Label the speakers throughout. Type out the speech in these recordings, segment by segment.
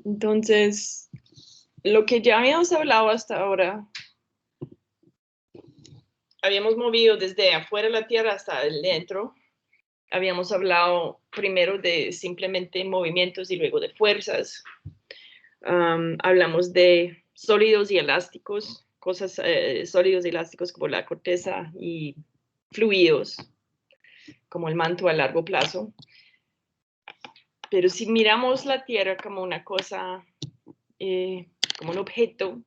Speaker 1: Entonces, lo que ya habíamos hablado hasta ahora, habíamos movido desde afuera de la Tierra hasta adentro. Habíamos hablado primero de simplemente movimientos y luego de fuerzas. Hablamos de sólidos y elásticos, cosas sólidos y elásticos como la corteza y fluidos, como el manto a largo plazo. Pero si miramos la Tierra como una cosa, como un objeto,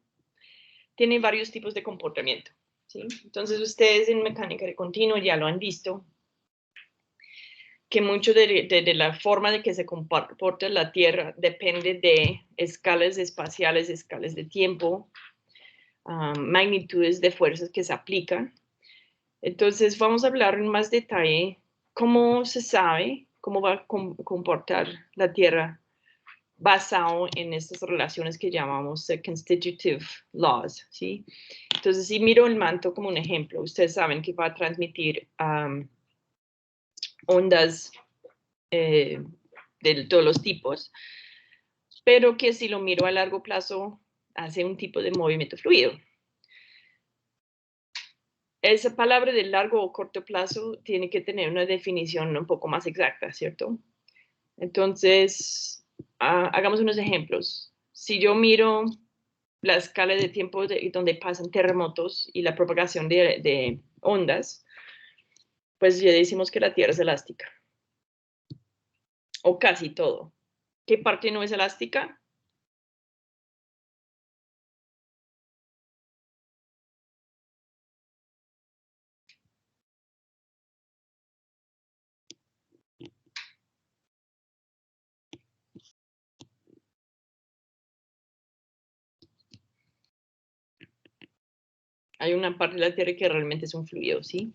Speaker 1: tiene varios tipos de comportamiento, ¿sí? Entonces ustedes en mecánica de continuo ya lo han visto, que mucho de la forma de que se comporta la Tierra depende de escalas espaciales, escalas de tiempo, magnitudes de fuerzas que se aplican. Entonces vamos a hablar en más detalle cómo se sabe cómo va a comportar la Tierra basado en estas relaciones que llamamos constitutive laws, ¿sí? Entonces, si miro el manto como un ejemplo, ustedes saben que va a transmitir ondas de todos los tipos, pero que si lo miro a largo plazo, hace un tipo de movimiento fluido. Esa palabra de largo o corto plazo tiene que tener una definición un poco más exacta, ¿cierto? Entonces, hagamos unos ejemplos. Si yo miro la escala de tiempo donde pasan terremotos y la propagación de ondas, pues ya decimos que la Tierra es elástica. O casi todo. ¿Qué parte no es elástica? Hay una parte de la Tierra que realmente es un fluido, ¿sí?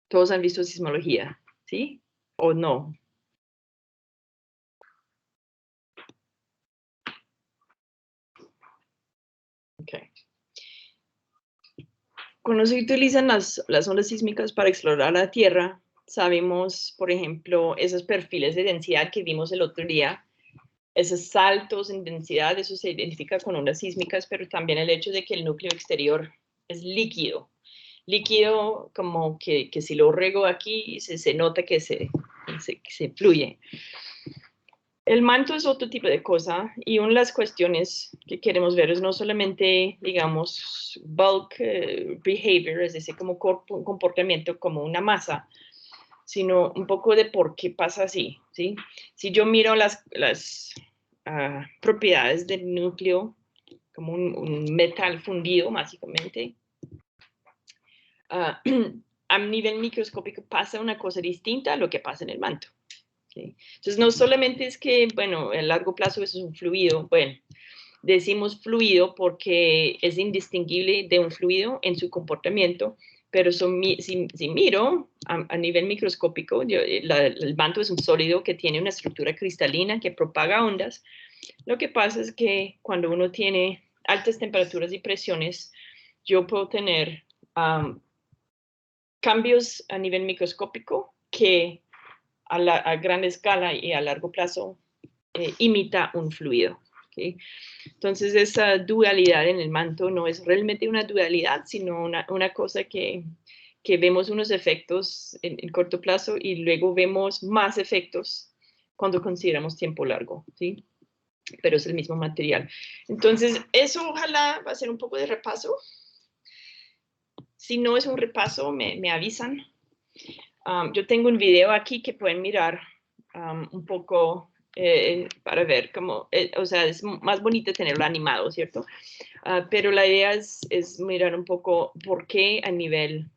Speaker 1: Todos han visto sismología, ¿sí? ¿O no? Okay. Cuando se utilizan las ondas sísmicas para explorar la Tierra, sabemos, por ejemplo, esos perfiles de densidad que vimos el otro día, esos saltos en densidad, eso se identifica con ondas sísmicas, pero también el hecho de que el núcleo exterior es líquido. Líquido como que si lo rego aquí, se nota que se fluye. El manto es otro tipo de cosa y una de las cuestiones que queremos ver es no solamente, digamos, bulk behavior, es decir, como comportamiento como una masa, sino un poco de por qué pasa así, ¿sí? Si yo miro las propiedades del núcleo como un metal fundido, básicamente, a nivel microscópico pasa una cosa distinta a lo que pasa en el manto. ¿Sí? Entonces, no solamente es que, bueno, a largo plazo eso es un fluido, bueno, decimos fluido porque es indistinguible de un fluido en su comportamiento, pero si miro a nivel microscópico, el manto es un sólido que tiene una estructura cristalina que propaga ondas. Lo que pasa es que cuando uno tiene altas temperaturas y presiones, yo puedo tener cambios a nivel microscópico que a gran escala y a largo plazo imita un fluido. ¿Okay? Entonces, esa dualidad en el manto no es realmente una dualidad, sino una cosa que vemos unos efectos en corto plazo y luego vemos más efectos cuando consideramos tiempo largo, ¿sí? Pero es el mismo material. Entonces, eso ojalá va a ser un poco de repaso. Si no es un repaso, me avisan. Yo tengo un video aquí que pueden mirar un poco para ver cómo, o sea, es más bonito tenerlo animado, ¿cierto? Pero la idea es mirar un poco por qué a nivel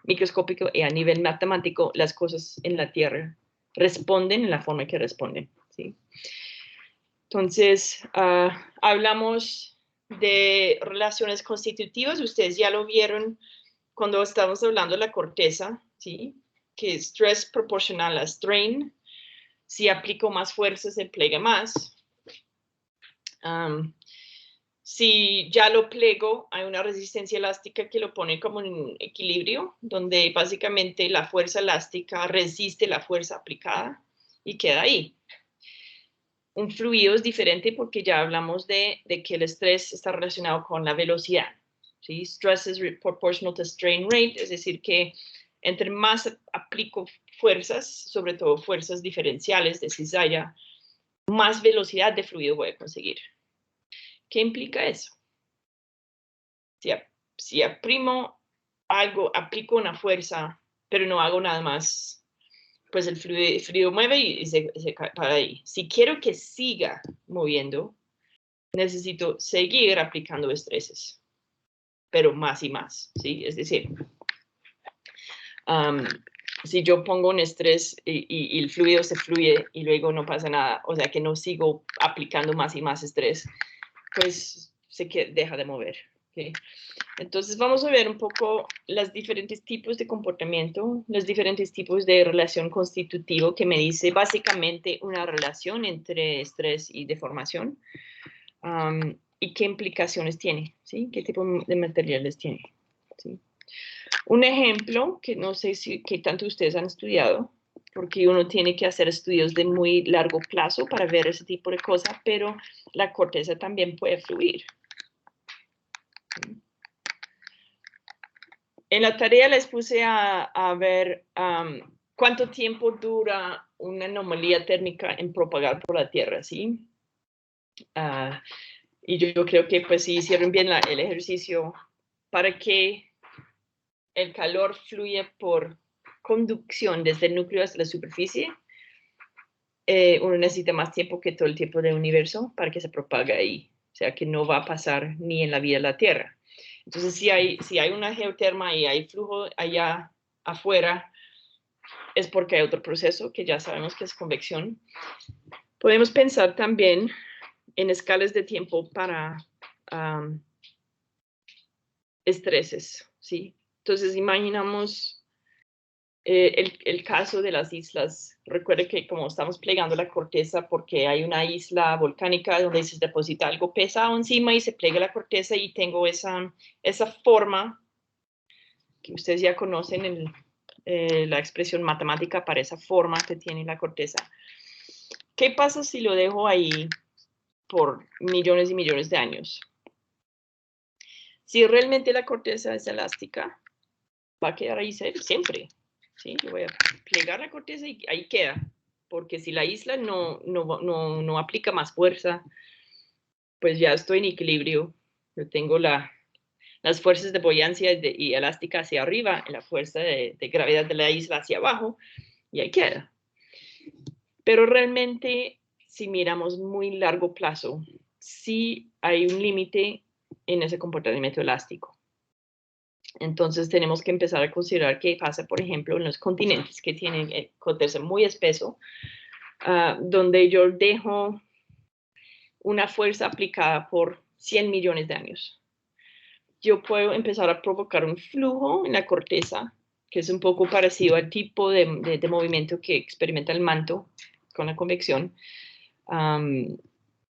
Speaker 1: microscópico y a nivel matemático las cosas en la Tierra responden en la forma que responden, ¿sí? Entonces, hablamos de relaciones constitutivas, ustedes ya lo vieron cuando estamos hablando de la corteza, ¿sí? Que es stress proporcional a strain. Si aplico más fuerza, se plega más. Si ya lo pliego, hay una resistencia elástica que lo pone como en equilibrio, donde básicamente la fuerza elástica resiste la fuerza aplicada y queda ahí. Un fluido es diferente porque ya hablamos de que el estrés está relacionado con la velocidad. ¿Sí? Stress is proportional to strain rate, es decir, que entre más aplico fuerzas, sobre todo fuerzas diferenciales de cizalla, más velocidad de fluido voy a conseguir. ¿Qué implica eso? Si aprimo algo, aplico una fuerza, pero no hago nada más, pues el fluido mueve y se para ahí. Si quiero que siga moviendo, necesito seguir aplicando estreses, pero más y más, ¿sí? Es decir, si yo pongo un estrés y el fluido se fluye y luego no pasa nada, o sea que no sigo aplicando más y más estrés, pues deja de mover, ¿okay? Entonces vamos a ver un poco los diferentes tipos de comportamiento, los diferentes tipos de relación constitutivo que me dice básicamente una relación entre estrés y deformación y qué implicaciones tiene, ¿sí? ¿Qué tipo de materiales tiene? ¿Sí? Un ejemplo que no sé qué tanto ustedes han estudiado, porque uno tiene que hacer estudios de muy largo plazo para ver ese tipo de cosas, pero la corteza también puede fluir. ¿Sí? En la tarea les puse a ver cuánto tiempo dura una anomalía térmica en propagar por la Tierra, ¿sí? Y yo creo que pues si hicieron bien el ejercicio, para que el calor fluya por conducción desde el núcleo hasta la superficie, uno necesita más tiempo que todo el tiempo del universo para que se propague ahí. O sea, que no va a pasar ni en la vida de la Tierra. Entonces, si hay una geoterma y hay flujo allá afuera, es porque hay otro proceso que ya sabemos que es convección. Podemos pensar también en escalas de tiempo para estreses, ¿sí? Entonces, imaginamos el caso de las islas. Recuerde que como estamos plegando la corteza porque hay una isla volcánica donde se deposita algo pesado encima y se plega la corteza y tengo esa forma que ustedes ya conocen, la expresión matemática para esa forma que tiene la corteza. ¿Qué pasa si lo dejo ahí por millones y millones de años? Si realmente la corteza es elástica, va a quedar ahí siempre. ¿Sí? Yo voy a plegar la corteza y ahí queda. Porque si la isla no aplica más fuerza, pues ya estoy en equilibrio. Yo tengo las fuerzas de buoyancia y elástica hacia arriba, y la fuerza de gravedad de la isla hacia abajo, y ahí queda. Pero realmente, si miramos muy largo plazo, sí hay un límite en ese comportamiento elástico. Entonces tenemos que empezar a considerar qué pasa, por ejemplo, en los continentes que tienen corteza muy espeso, donde yo dejo una fuerza aplicada por 100 millones de años. Yo puedo empezar a provocar un flujo en la corteza, que es un poco parecido al tipo de movimiento que experimenta el manto con la convección.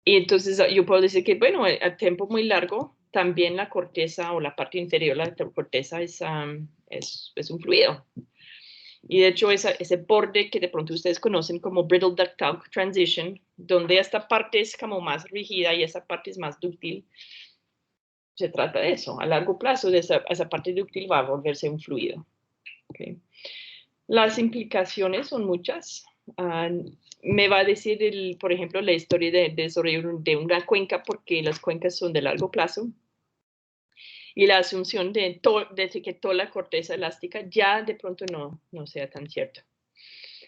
Speaker 1: Y entonces yo puedo decir que, bueno, a tiempo muy largo, también la corteza o la parte inferior de la corteza es un fluido. Y de hecho, ese borde que de pronto ustedes conocen como brittle ductile transition, donde esta parte es como más rígida y esa parte es más dúctil, se trata de eso. A largo plazo, esa parte dúctil va a volverse un fluido. ¿Okay? Las implicaciones son muchas. Me va a decir, por ejemplo, la historia de desarrollo de una cuenca, porque las cuencas son de largo plazo. Y la asunción de que toda la corteza elástica ya de pronto no sea tan cierto.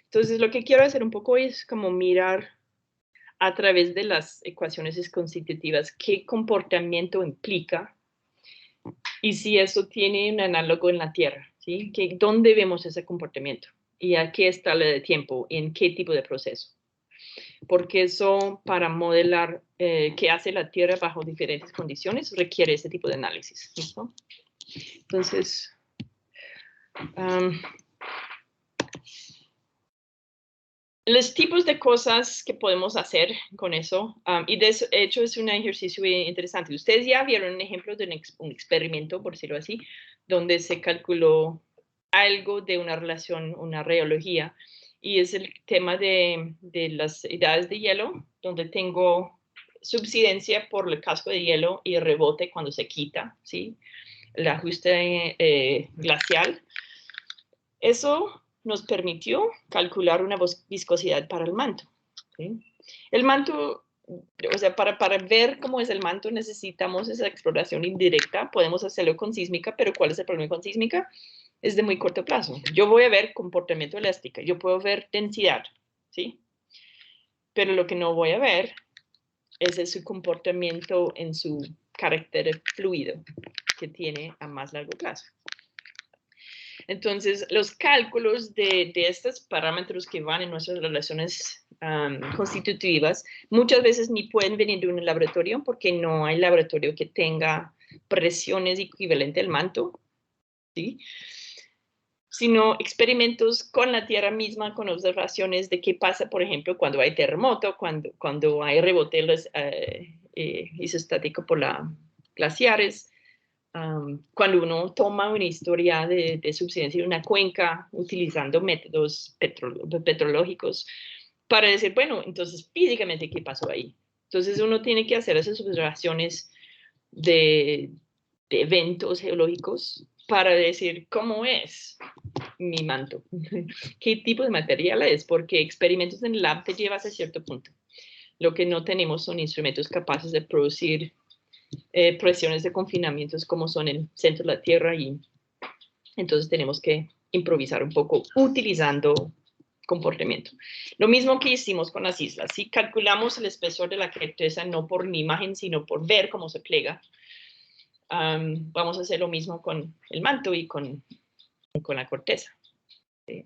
Speaker 1: Entonces, lo que quiero hacer un poco es como mirar a través de las ecuaciones constitutivas qué comportamiento implica y si eso tiene un análogo en la Tierra, ¿sí? ¿Dónde vemos ese comportamiento? ¿Y a qué escala de tiempo? ¿En qué tipo de proceso? Porque eso, para modelar qué hace la Tierra bajo diferentes condiciones, requiere ese tipo de análisis. ¿Listo? Entonces, Los tipos de cosas que podemos hacer con eso, y de hecho es un ejercicio interesante. Ustedes ya vieron un ejemplo de un experimento, por decirlo así, donde se calculó algo de una relación, una rheología, y es el tema de las edades de hielo, donde tengo subsidencia por el casco de hielo y rebote cuando se quita, ¿sí? El ajuste glacial. Eso nos permitió calcular una viscosidad para el manto, ¿sí? El manto, o sea, para ver cómo es el manto necesitamos esa exploración indirecta. Podemos hacerlo con sísmica, pero ¿cuál es el problema con sísmica? Es de muy corto plazo. Yo voy a ver comportamiento elástico, yo puedo ver densidad, ¿sí? Pero lo que no voy a ver es su comportamiento en su carácter fluido que tiene a más largo plazo. Entonces, los cálculos de estos parámetros que van en nuestras relaciones constitutivas muchas veces ni pueden venir de un laboratorio porque no hay laboratorio que tenga presiones equivalentes al manto, ¿sí? Sino experimentos con la Tierra misma, con observaciones de qué pasa, por ejemplo, cuando hay terremoto, cuando hay rebote isostático por las glaciares, cuando uno toma una historia de subsidencia de una cuenca utilizando métodos petrológicos para decir, bueno, entonces físicamente, ¿qué pasó ahí? Entonces uno tiene que hacer esas observaciones de eventos geológicos para decir cómo es mi manto, qué tipo de material es, porque experimentos en el lab te llevas a cierto punto. Lo que no tenemos son instrumentos capaces de producir presiones de confinamientos como son el centro de la Tierra, y entonces tenemos que improvisar un poco utilizando comportamiento. Lo mismo que hicimos con las islas. Si calculamos el espesor de la corteza no por una imagen, sino por ver cómo se plega, vamos a hacer lo mismo con el manto y con la corteza,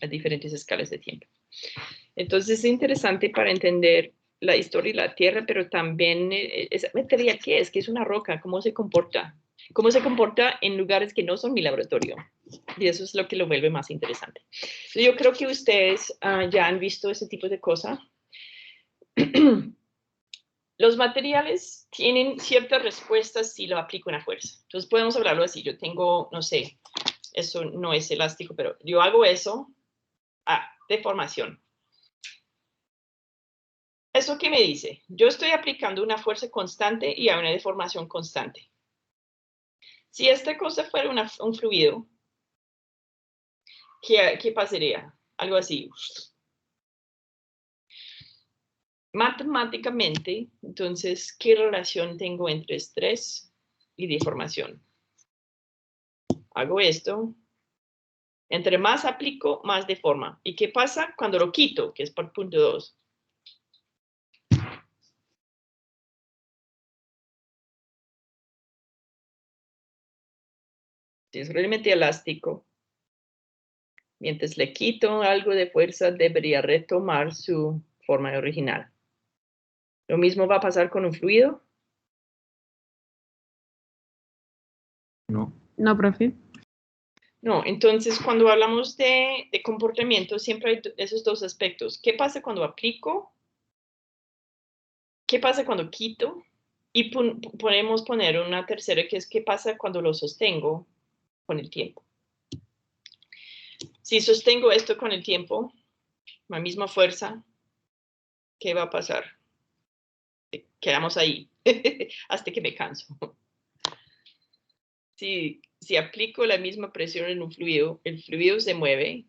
Speaker 1: a diferentes escalas de tiempo. Entonces es interesante para entender la historia de la Tierra, pero también esa material que es una roca, cómo se comporta en lugares que no son mi laboratorio. Y eso es lo que lo vuelve más interesante. Yo creo que ustedes ya han visto ese tipo de cosas. Los materiales tienen ciertas respuestas si lo aplico una fuerza. Entonces podemos hablarlo así. Yo tengo, no sé, eso no es elástico, pero yo hago eso, deformación. ¿Eso qué me dice? Yo estoy aplicando una fuerza constante y a una deformación constante. Si esta cosa fuera un fluido, ¿qué pasaría? Algo así. Matemáticamente, entonces, ¿qué relación tengo entre estrés y deformación? Hago esto. Entre más aplico, más deforma. ¿Y qué pasa cuando lo quito? Que es por punto 2. Si es realmente elástico, mientras le quito algo de fuerza, debería retomar su forma original. ¿Lo mismo va a pasar con un fluido?
Speaker 2: No.
Speaker 3: No, profe.
Speaker 1: No, entonces cuando hablamos de comportamiento, siempre hay esos dos aspectos. ¿Qué pasa cuando aplico? ¿Qué pasa cuando quito? Y podemos poner una tercera, que es qué pasa cuando lo sostengo con el tiempo. Si sostengo esto con el tiempo, la misma fuerza, ¿qué va a pasar? Quedamos ahí hasta que me canso. Si aplico la misma presión en un fluido, el fluido se mueve,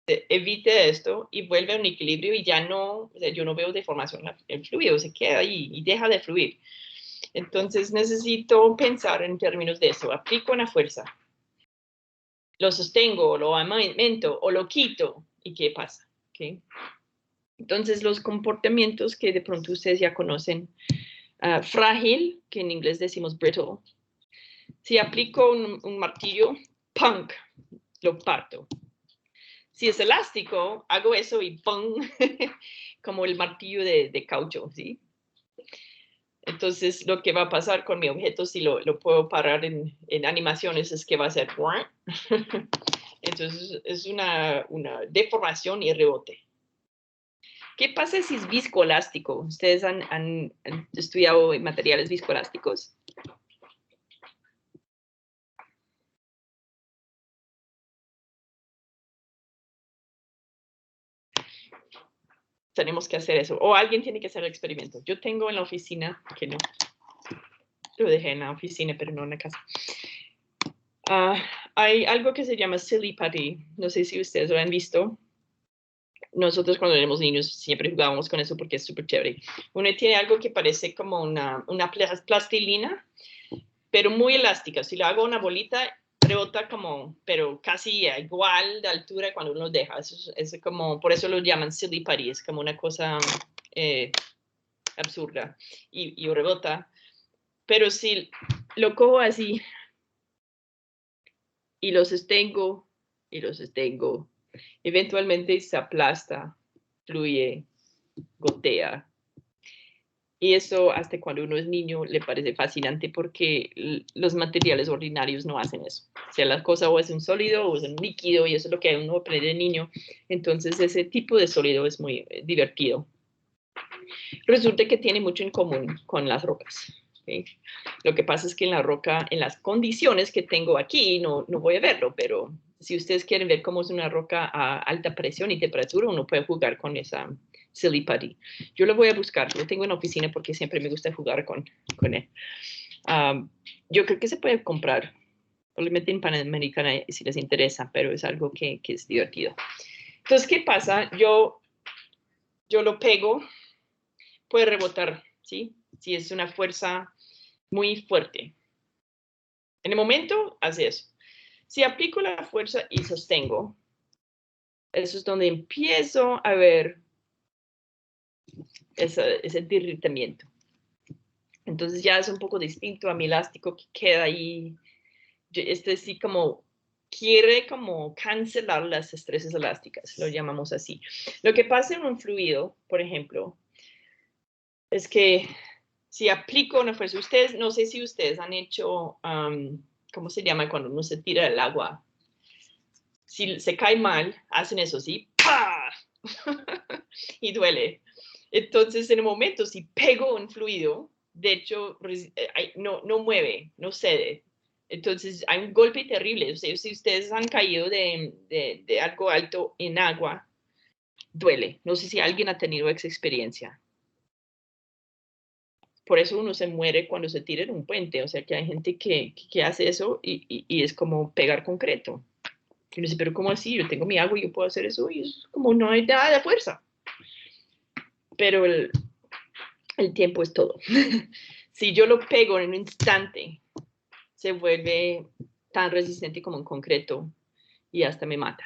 Speaker 1: evite esto y vuelve a un equilibrio y ya no, o sea, yo no veo deformación, el fluido se queda ahí y deja de fluir. Entonces necesito pensar en términos de eso. Aplico una fuerza, lo sostengo, lo aumento o lo quito, ¿y qué pasa? ¿Okay? Entonces los comportamientos que de pronto ustedes ya conocen, frágil, que en inglés decimos brittle. Si aplico un martillo, ¡punk!, lo parto. Si es elástico, hago eso y ¡pum! Como el martillo de caucho, ¿sí? Entonces, lo que va a pasar con mi objeto, si lo puedo parar en animaciones, es que va a ser... Entonces, es una deformación y rebote. ¿Qué pasa si es viscoelástico? ¿Ustedes han estudiado materiales viscoelásticos? Tenemos que hacer eso. O alguien tiene que hacer el experimento. Yo tengo en la oficina, que no. Lo dejé en la oficina, pero no en la casa. Hay algo que se llama silly putty. No sé si ustedes lo han visto. Nosotros cuando éramos niños siempre jugábamos con eso porque es súper chévere. Uno tiene algo que parece como una plastilina, pero muy elástica. Si le hago una bolita, rebota como, pero casi igual de altura cuando uno deja. Es como, por eso lo llaman silly putty. Es como una cosa absurda y rebota. Pero si lo cojo así y lo sostengo y lo sostengo, eventualmente se aplasta, fluye, gotea. Y eso hasta cuando uno es niño le parece fascinante porque los materiales ordinarios no hacen eso. O sea, la cosa o es un sólido o es un líquido y eso es lo que uno aprende de niño. Entonces ese tipo de sólido es muy divertido. Resulta que tiene mucho en común con las rocas. ¿Okay? Lo que pasa es que en la roca, en las condiciones que tengo aquí, no voy a verlo, pero si ustedes quieren ver cómo es una roca a alta presión y temperatura, uno puede jugar con esa silly putty. Yo lo voy a buscar, lo tengo en la oficina porque siempre me gusta jugar con él. Yo creo que se puede comprar, probablemente en Panamericana si les interesa, pero es algo que es divertido. Entonces, ¿qué pasa? Yo lo pego, puede rebotar, ¿sí? Si es una fuerza muy fuerte. En el momento, hace eso. Si aplico la fuerza y sostengo, eso es donde empiezo a ver ese derritamiento. Entonces ya es un poco distinto a mi elástico que queda ahí. Este sí como quiere como cancelar las estreses elásticas, lo llamamos así. Lo que pasa en un fluido, por ejemplo, es que si aplico una fuerza, ustedes, no sé si ustedes han hecho, ¿cómo se llama cuando uno se tira el agua? Si se cae mal, hacen eso, ¿sí? ¡Pah! Y duele. Entonces, en el momento, si pego un fluido, de hecho, no mueve, no cede. Entonces, hay un golpe terrible. O sea, si ustedes han caído de algo alto en agua, duele. No sé si alguien ha tenido esa experiencia. Por eso uno se muere cuando se tira en un puente. O sea, que hay gente que hace eso y es como pegar concreto. Y uno dice, pero ¿cómo así? Yo tengo mi agua y yo puedo hacer eso. Y es como no hay nada de fuerza. Pero el tiempo es todo. Si yo lo pego en un instante, se vuelve tan resistente como un concreto y hasta me mata.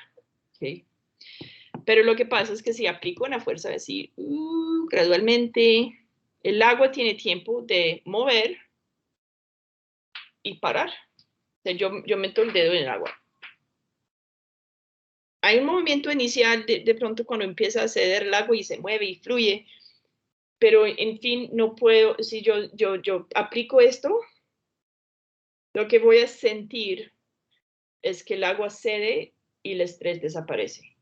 Speaker 1: ¿Okay? Pero lo que pasa es que si aplico una fuerza así, gradualmente, el agua tiene tiempo de mover y parar. O sea, yo meto el dedo en el agua. Hay un movimiento inicial de pronto cuando empieza a ceder el agua y se mueve y fluye, pero en fin, no puedo, si yo aplico esto, lo que voy a sentir es que el agua cede y el estrés desaparece.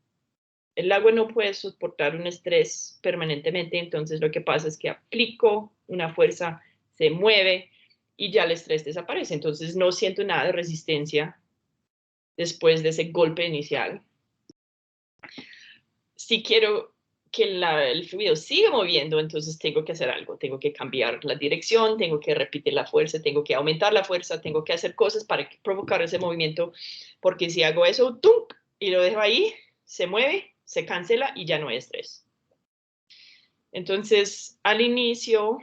Speaker 1: El agua no puede soportar un estrés permanentemente, entonces lo que pasa es que aplico una fuerza, se mueve y ya el estrés desaparece. Entonces no siento nada de resistencia después de ese golpe inicial. Si quiero que el fluido siga moviendo, entonces tengo que hacer algo, tengo que cambiar la dirección, tengo que repetir la fuerza, tengo que aumentar la fuerza, tengo que hacer cosas para provocar ese movimiento, porque si hago eso, ¡tum!, y lo dejo ahí, se mueve, se cancela y ya no hay estrés. Entonces, al inicio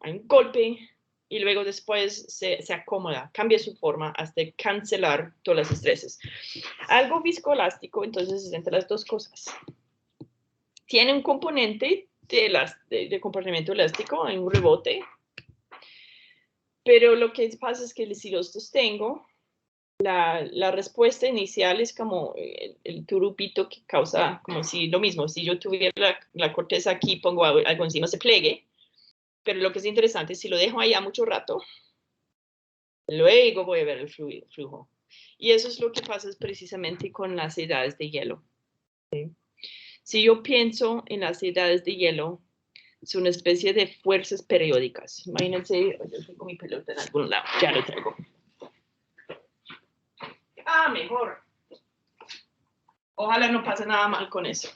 Speaker 1: hay un golpe y luego después se acomoda, cambia su forma hasta cancelar todos los estreses. Algo viscoelástico, entonces, es entre las dos cosas. Tiene un componente de comportamiento elástico, hay un rebote, pero lo que pasa es que si lo sostengo, la respuesta inicial es como el turupito que causa, como si lo mismo, si yo tuviera la corteza aquí, pongo algo encima, se plegue, pero lo que es interesante, si lo dejo allá mucho rato, luego voy a ver el flujo. Y eso es lo que pasa precisamente con las edades de hielo. ¿Sí? Si yo pienso en las edades de hielo, es una especie de fuerzas periódicas. Imagínense, yo tengo mi pelota en algún lado, ya lo traigo. Mejor. Ojalá no pase nada mal con eso.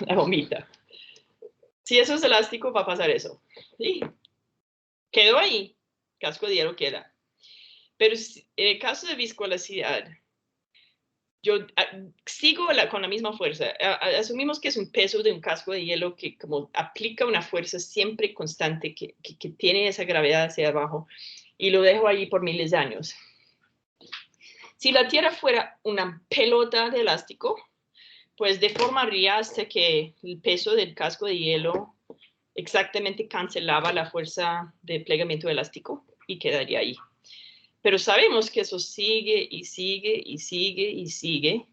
Speaker 1: La gomita. Si eso es elástico, va a pasar eso. Sí. Quedó ahí. Casco de hielo queda. Pero en el caso de viscoelasticidad, yo sigo con la misma fuerza. Asumimos que es un peso de un casco de hielo que como aplica una fuerza siempre constante, que tiene esa gravedad hacia abajo, y lo dejo ahí por miles de años. Si la Tierra fuera una pelota de elástico, pues deformaría hasta que el peso del casco de hielo exactamente cancelaba la fuerza de plegamiento elástico y quedaría ahí. Pero sabemos que eso sigue y sigue y sigue y sigue.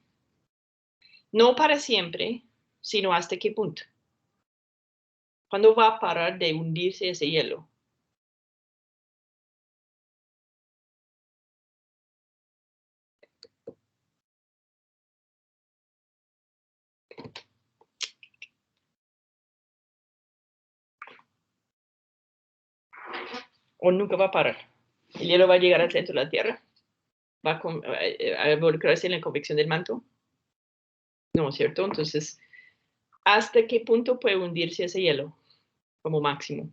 Speaker 1: No para siempre, sino hasta qué punto. ¿Cuándo va a parar de hundirse ese hielo? ¿O nunca va a parar? ¿El hielo va a llegar al centro de la Tierra? ¿Va a involucrarse en la convección del manto? No, ¿cierto? Entonces, ¿hasta qué punto puede hundirse ese hielo como máximo?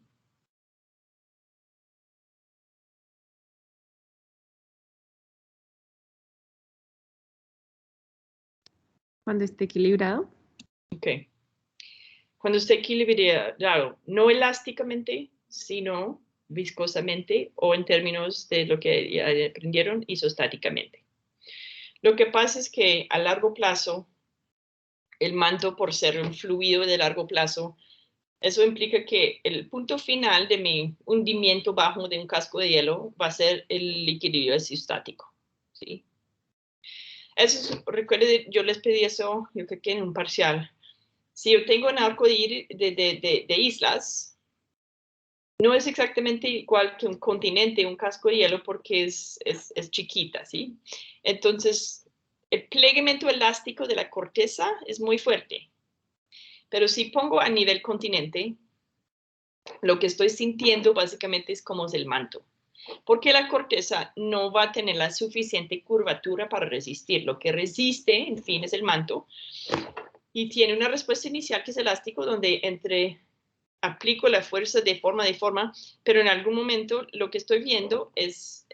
Speaker 3: Cuando esté equilibrado.
Speaker 1: Ok. Cuando esté equilibrado, no elásticamente, sino viscosamente, o en términos de lo que ya aprendieron, isostáticamente. Lo que pasa es que a largo plazo, el manto, por ser un fluido de largo plazo, eso implica que el punto final de mi hundimiento bajo de un casco de hielo va a ser el equilibrio isostático, ¿sí? Eso, recuerde, yo les pedí eso, yo creo que en un parcial. Si yo tengo un arco de islas, no es exactamente igual que un continente, un casco de hielo, porque es chiquita, ¿sí? Entonces, el plegamiento elástico de la corteza es muy fuerte. Pero si pongo a nivel continente, lo que estoy sintiendo básicamente es como es el manto. Porque la corteza no va a tener la suficiente curvatura para resistir. Lo que resiste, en fin, es el manto. Y tiene una respuesta inicial que es elástico, donde aplico la fuerza de forma, pero en algún momento lo que estoy viendo es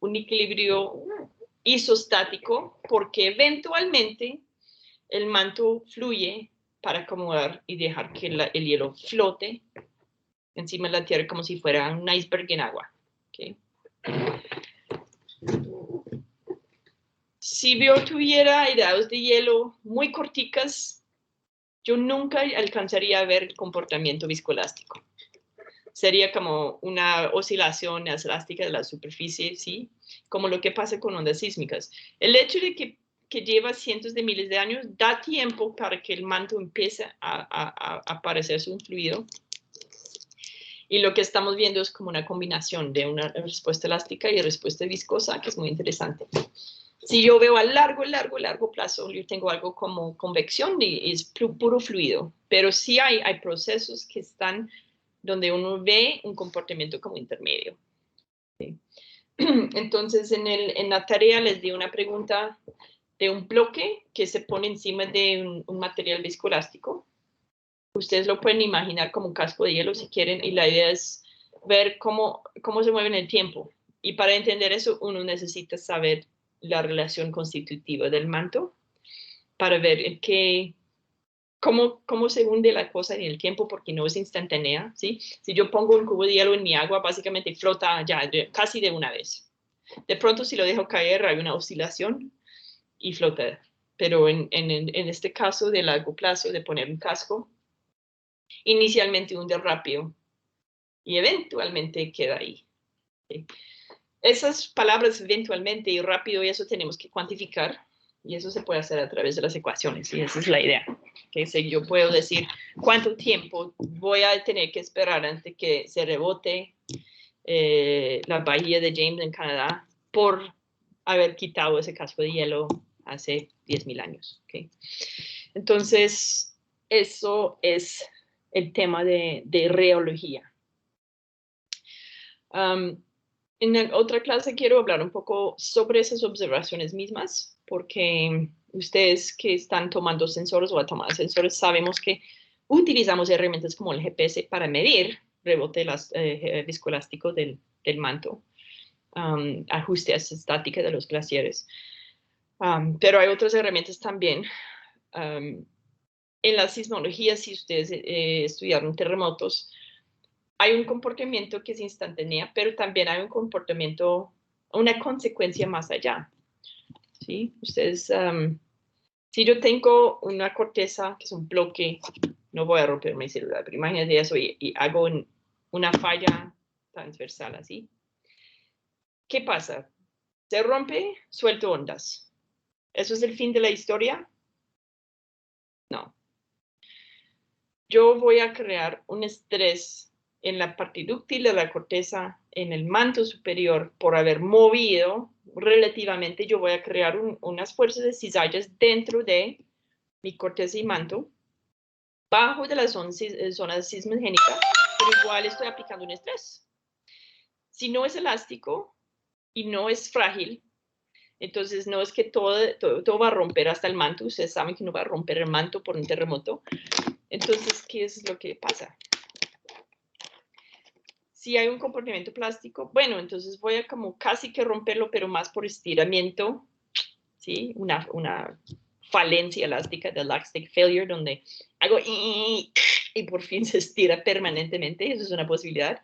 Speaker 1: un equilibrio isostático, porque eventualmente el manto fluye para acomodar y dejar que el hielo flote encima de la Tierra como si fuera un iceberg en agua. ¿Okay? Si yo tuviera edades de hielo muy corticas, yo nunca alcanzaría a ver el comportamiento viscoelástico. Sería como una oscilación elástica de la superficie, ¿sí? Como lo que pasa con ondas sísmicas. El hecho de que lleva cientos de miles de años da tiempo para que el manto empiece a parecerse un fluido. Y lo que estamos viendo es como una combinación de una respuesta elástica y respuesta viscosa, que es muy interesante. Si yo veo a largo plazo, yo tengo algo como convección y es puro fluido. Pero sí hay procesos que están donde uno ve un comportamiento como intermedio. ¿Sí? Entonces, en la tarea les di una pregunta de un bloque que se pone encima de un material viscoelástico. Ustedes lo pueden imaginar como un casco de hielo si quieren, y la idea es ver cómo se mueve en el tiempo. Y para entender eso, uno necesita saber la relación constitutiva del manto para ver cómo se hunde la cosa en el tiempo, porque no es instantánea, ¿sí? Si yo pongo un cubo de hielo en mi agua, básicamente flota ya casi de una vez. De pronto, si lo dejo caer, hay una oscilación y flota. Pero en este caso de largo plazo, de poner un casco, inicialmente hunde rápido y eventualmente queda ahí. ¿Sí? Esas palabras eventualmente y rápido, y eso tenemos que cuantificar, y eso se puede hacer a través de las ecuaciones, y esa es la idea. Que si yo puedo decir cuánto tiempo voy a tener que esperar antes que se rebote la bahía de James en Canadá por haber quitado ese casco de hielo hace 10.000 años. ¿Okay? Entonces, eso es el tema de rheología. En la otra clase quiero hablar un poco sobre esas observaciones mismas, porque ustedes que están tomando sensores o a tomar sensores sabemos que utilizamos herramientas como el GPS para medir rebote viscoelástico del manto, ajuste estática de los glaciares. Pero hay otras herramientas también. En la sismología, si ustedes estudiaron terremotos, hay un comportamiento que es instantáneo, pero también hay un comportamiento, una consecuencia más allá. ¿Sí? Ustedes, si yo tengo una corteza que es un bloque, no voy a romper mi celular, pero imagínense eso y hago una falla transversal así. ¿Qué pasa? Se rompe, suelto ondas. ¿Eso es el fin de la historia? No. Yo voy a crear un estrés en la parte dúctil de la corteza, en el manto superior, por haber movido relativamente. Yo voy a crear unas fuerzas de cizallas dentro de mi corteza y manto, bajo de la zona sismogénica, pero igual estoy aplicando un estrés. Si no es elástico y no es frágil, entonces no es que todo va a romper hasta el manto. Ustedes saben que no va a romper el manto por un terremoto. Entonces, ¿qué es lo que pasa? Si hay un comportamiento plástico, bueno, entonces voy a como casi que romperlo, pero más por estiramiento, ¿sí? Una falencia elástica de elastic failure, donde hago y por fin se estira permanentemente. Eso es una posibilidad.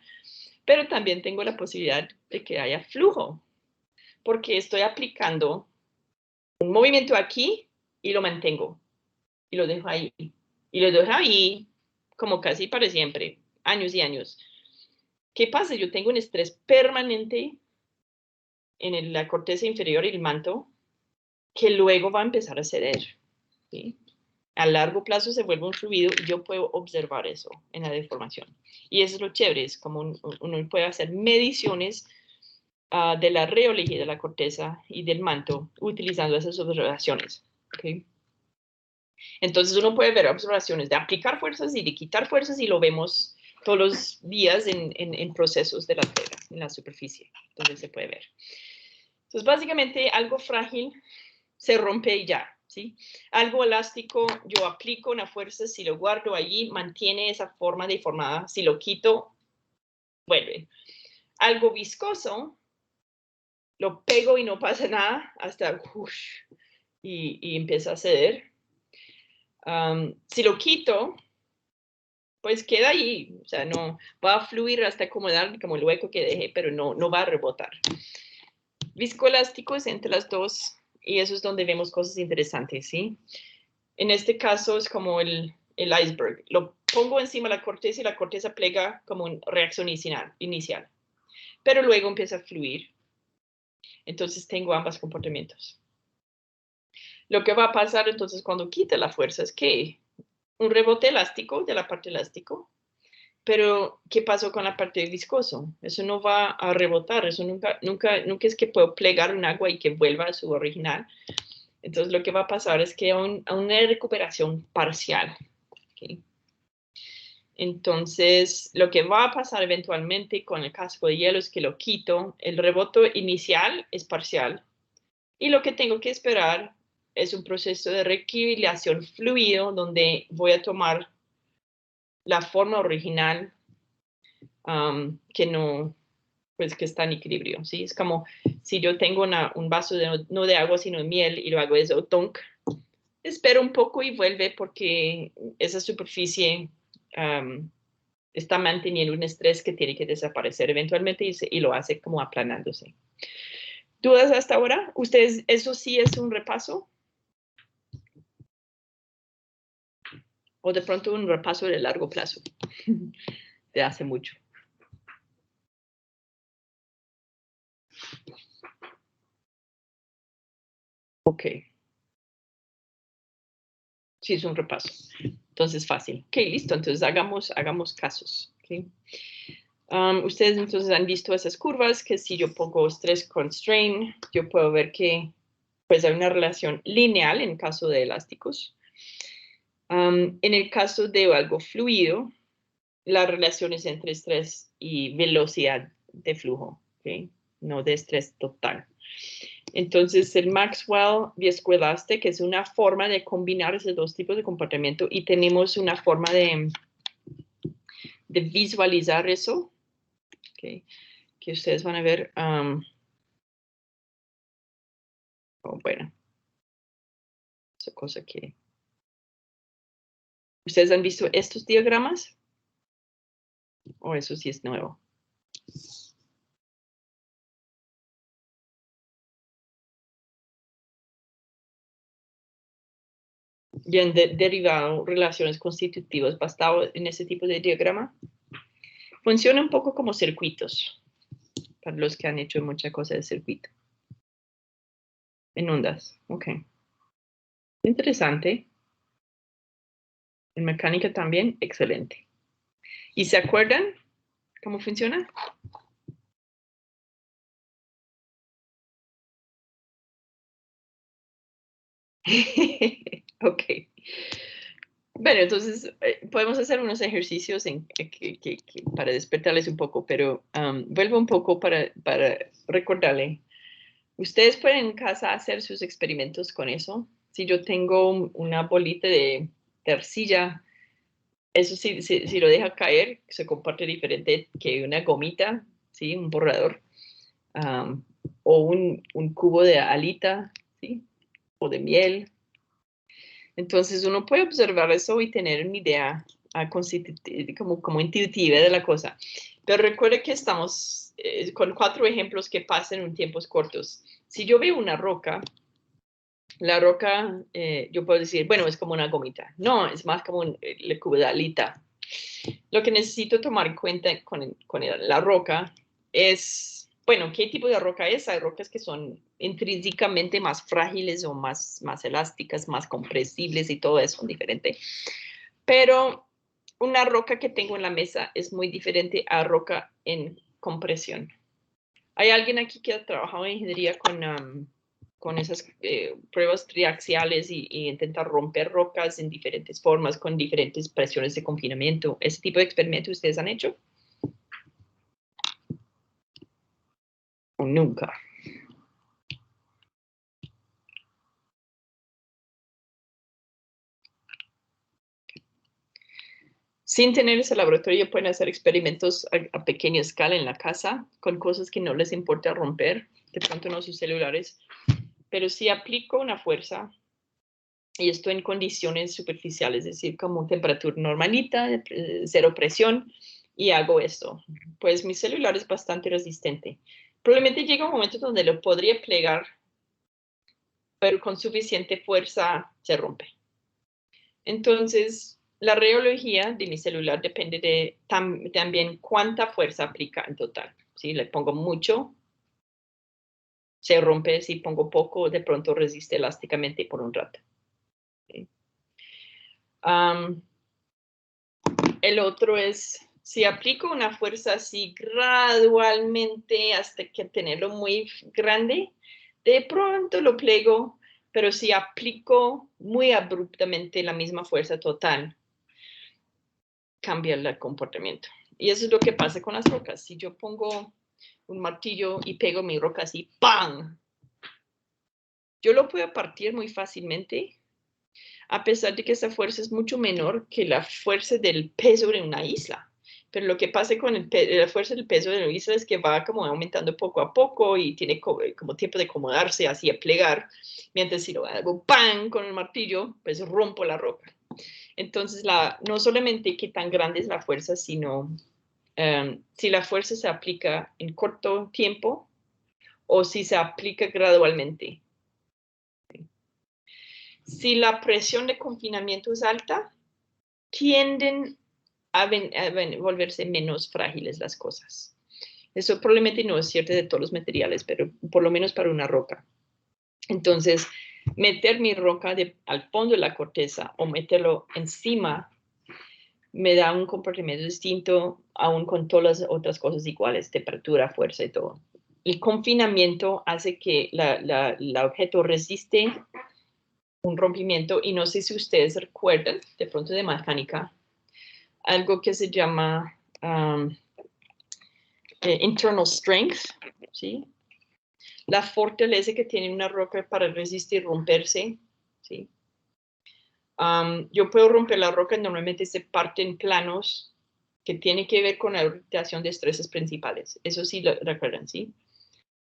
Speaker 1: Pero también tengo la posibilidad de que haya flujo, porque estoy aplicando un movimiento aquí y lo mantengo. Y lo dejo ahí. Y lo dejo ahí como casi para siempre, años y años. ¿Qué pasa? Yo tengo un estrés permanente en la corteza inferior y el manto que luego va a empezar a ceder. ¿Sí? A largo plazo se vuelve un fluido y yo puedo observar eso en la deformación. Y eso es lo chévere, es como uno puede hacer mediciones de la rheología de la corteza y del manto utilizando esas observaciones. ¿Okay? Entonces uno puede ver observaciones de aplicar fuerzas y de quitar fuerzas y lo vemos todos los días en procesos de la tierra, en la superficie, donde se puede ver. Entonces básicamente algo frágil se rompe y ya, ¿sí? Algo elástico, yo aplico una fuerza, si lo guardo allí, mantiene esa forma deformada, si lo quito, vuelve. Algo viscoso, lo pego y no pasa nada hasta y empieza a ceder. Si lo quito, pues queda ahí, o sea, no va a fluir hasta acomodar como el hueco que dejé, pero no va a rebotar. Viscoelástico es entre las dos y eso es donde vemos cosas interesantes, ¿sí? En este caso es como el iceberg. Lo pongo encima de la corteza y la corteza plega como una reacción inicial, pero luego empieza a fluir. Entonces tengo ambos comportamientos. Lo que va a pasar entonces cuando quite la fuerza es que un rebote elástico de la parte elástico, pero ¿qué pasó con la parte de viscoso? Eso no va a rebotar, eso nunca es que puedo plegar un agua y que vuelva a su original. Entonces lo que va a pasar es que a una recuperación parcial. ¿Okay? Entonces lo que va a pasar eventualmente con el casco de hielo es que lo quito, el rebote inicial es parcial y lo que tengo que esperar es un proceso de reequilibración fluido donde voy a tomar la forma original que no, pues que está en equilibrio, ¿sí? Es como si yo tengo un vaso no de agua, sino de miel y lo hago eso, tonk, espero un poco y vuelve porque esa superficie está manteniendo un estrés que tiene que desaparecer eventualmente y lo hace como aplanándose. ¿Dudas hasta ahora? ¿Ustedes, eso sí es un repaso? O de pronto un repaso de largo plazo, de hace mucho. Ok. Sí, es un repaso. Entonces, fácil. Ok, listo. Entonces, hagamos casos. Okay. Ustedes entonces han visto esas curvas que si yo pongo stress con strain, yo puedo ver que pues hay una relación lineal en caso de elásticos. En el caso de algo fluido, las relaciones entre estrés y velocidad de flujo, ¿okay? No de estrés total. Entonces, el Maxwell Viscoelastic es una forma de combinar esos dos tipos de comportamiento y tenemos una forma de visualizar eso, ¿okay? Que ustedes van a ver. Bueno, esa cosa que... ¿Ustedes han visto estos diagramas? ¿O eso sí es nuevo? ¿Y han derivado relaciones constitutivas basado en ese tipo de diagrama? Funciona un poco como circuitos, para los que han hecho mucha cosa de circuito. En ondas, ok. Interesante. En mecánica también, excelente. ¿Y se acuerdan cómo funciona? Ok. Bueno, entonces podemos hacer unos ejercicios para despertarles un poco, pero vuelvo un poco para recordarle. Ustedes pueden en casa hacer sus experimentos con eso. Si yo tengo una bolita de arcilla, eso sí, si lo deja caer, se comporta diferente que una gomita, ¿sí? Un borrador, o un cubo de alita, ¿sí? O de miel. Entonces uno puede observar eso y tener una idea como intuitiva de la cosa. Pero recuerde que estamos con 4 ejemplos que pasan en tiempos cortos. Si yo veo una roca, la roca, yo puedo decir, bueno, es como una gomita. No, es más como el cubo de alita. Lo que necesito tomar en cuenta con la roca es, bueno, ¿qué tipo de roca es? Hay rocas que son intrínsecamente más frágiles o más elásticas, más compresibles y todo eso es diferente. Pero una roca que tengo en la mesa es muy diferente a roca en compresión. ¿Hay alguien aquí que ha trabajado en ingeniería con esas pruebas triaxiales y intentar romper rocas en diferentes formas, con diferentes presiones de confinamiento? ¿Ese tipo de experimentos ustedes han hecho? ¿O nunca? Sin tener ese laboratorio, pueden hacer experimentos a pequeña escala en la casa con cosas que no les importa romper, de pronto no sus celulares. Pero si aplico una fuerza y estoy en condiciones superficiales, es decir, como temperatura normalita, cero presión, y hago esto, pues mi celular es bastante resistente. Probablemente llega un momento donde lo podría plegar, pero con suficiente fuerza se rompe. Entonces, la rheología de mi celular depende de también cuánta fuerza aplica en total. Si le pongo mucho, se rompe. Si pongo poco, de pronto resiste elásticamente por un rato. ¿Okay? El otro es, si aplico una fuerza así gradualmente hasta que tenerlo muy grande, de pronto lo plego, pero si aplico muy abruptamente la misma fuerza total, cambia el comportamiento. Y eso es lo que pasa con las rocas. Si yo pongo un martillo y pego mi roca así, ¡pam! Yo lo puedo partir muy fácilmente, a pesar de que esa fuerza es mucho menor que la fuerza del peso de una isla. Pero lo que pasa con la fuerza del peso de una isla es que va como aumentando poco a poco y tiene como tiempo de acomodarse, así a plegar. Mientras si lo hago ¡pam! Con el martillo, pues rompo la roca. Entonces, no solamente qué tan grande es la fuerza, sino si la fuerza se aplica en corto tiempo o si se aplica gradualmente. Si la presión de confinamiento es alta, tienden a volverse menos frágiles las cosas. Eso probablemente no es cierto de todos los materiales, pero por lo menos para una roca. Entonces, meter mi roca al fondo de la corteza o meterlo encima me da un comportamiento distinto, aún con todas las otras cosas iguales, temperatura, fuerza y todo. El confinamiento hace que el objeto resiste un rompimiento, y no sé si ustedes recuerdan, de pronto de mecánica, algo que se llama internal strength, ¿sí? La fortaleza que tiene una roca para resistir romperse, ¿sí? Yo puedo romper la roca, normalmente se parten planos que tienen que ver con la orientación de estresses principales. Eso sí lo recuerdan, ¿sí?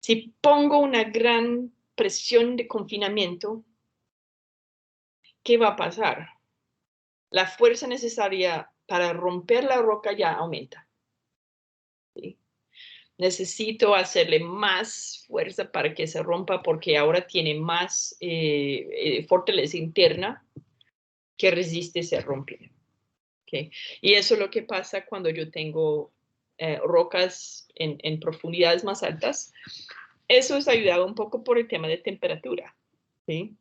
Speaker 1: Si pongo una gran presión de confinamiento, ¿qué va a pasar? La fuerza necesaria para romper la roca ya aumenta, ¿sí? Necesito hacerle más fuerza para que se rompa porque ahora tiene más fortaleza interna que resiste ser rompido. ¿Okay? Y eso es lo que pasa cuando yo tengo rocas en profundidades más altas. Eso es ayudado un poco por el tema de temperatura, ¿sí?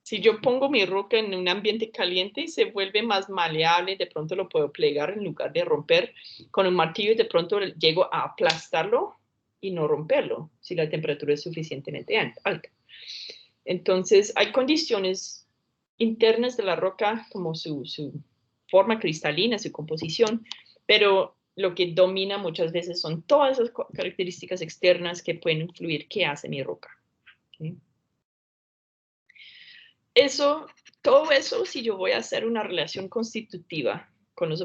Speaker 1: Si yo pongo mi roca en un ambiente caliente, se vuelve más maleable, de pronto lo puedo plegar en lugar de romper con un martillo y de pronto llego a aplastarlo y no romperlo, si la temperatura es suficientemente alta. Entonces, hay condiciones internas de la roca, como su forma cristalina, su composición, pero lo que domina muchas veces son todas esas características externas que pueden influir qué hace mi roca. ¿Okay? Todo eso, si yo voy a hacer una relación constitutiva con los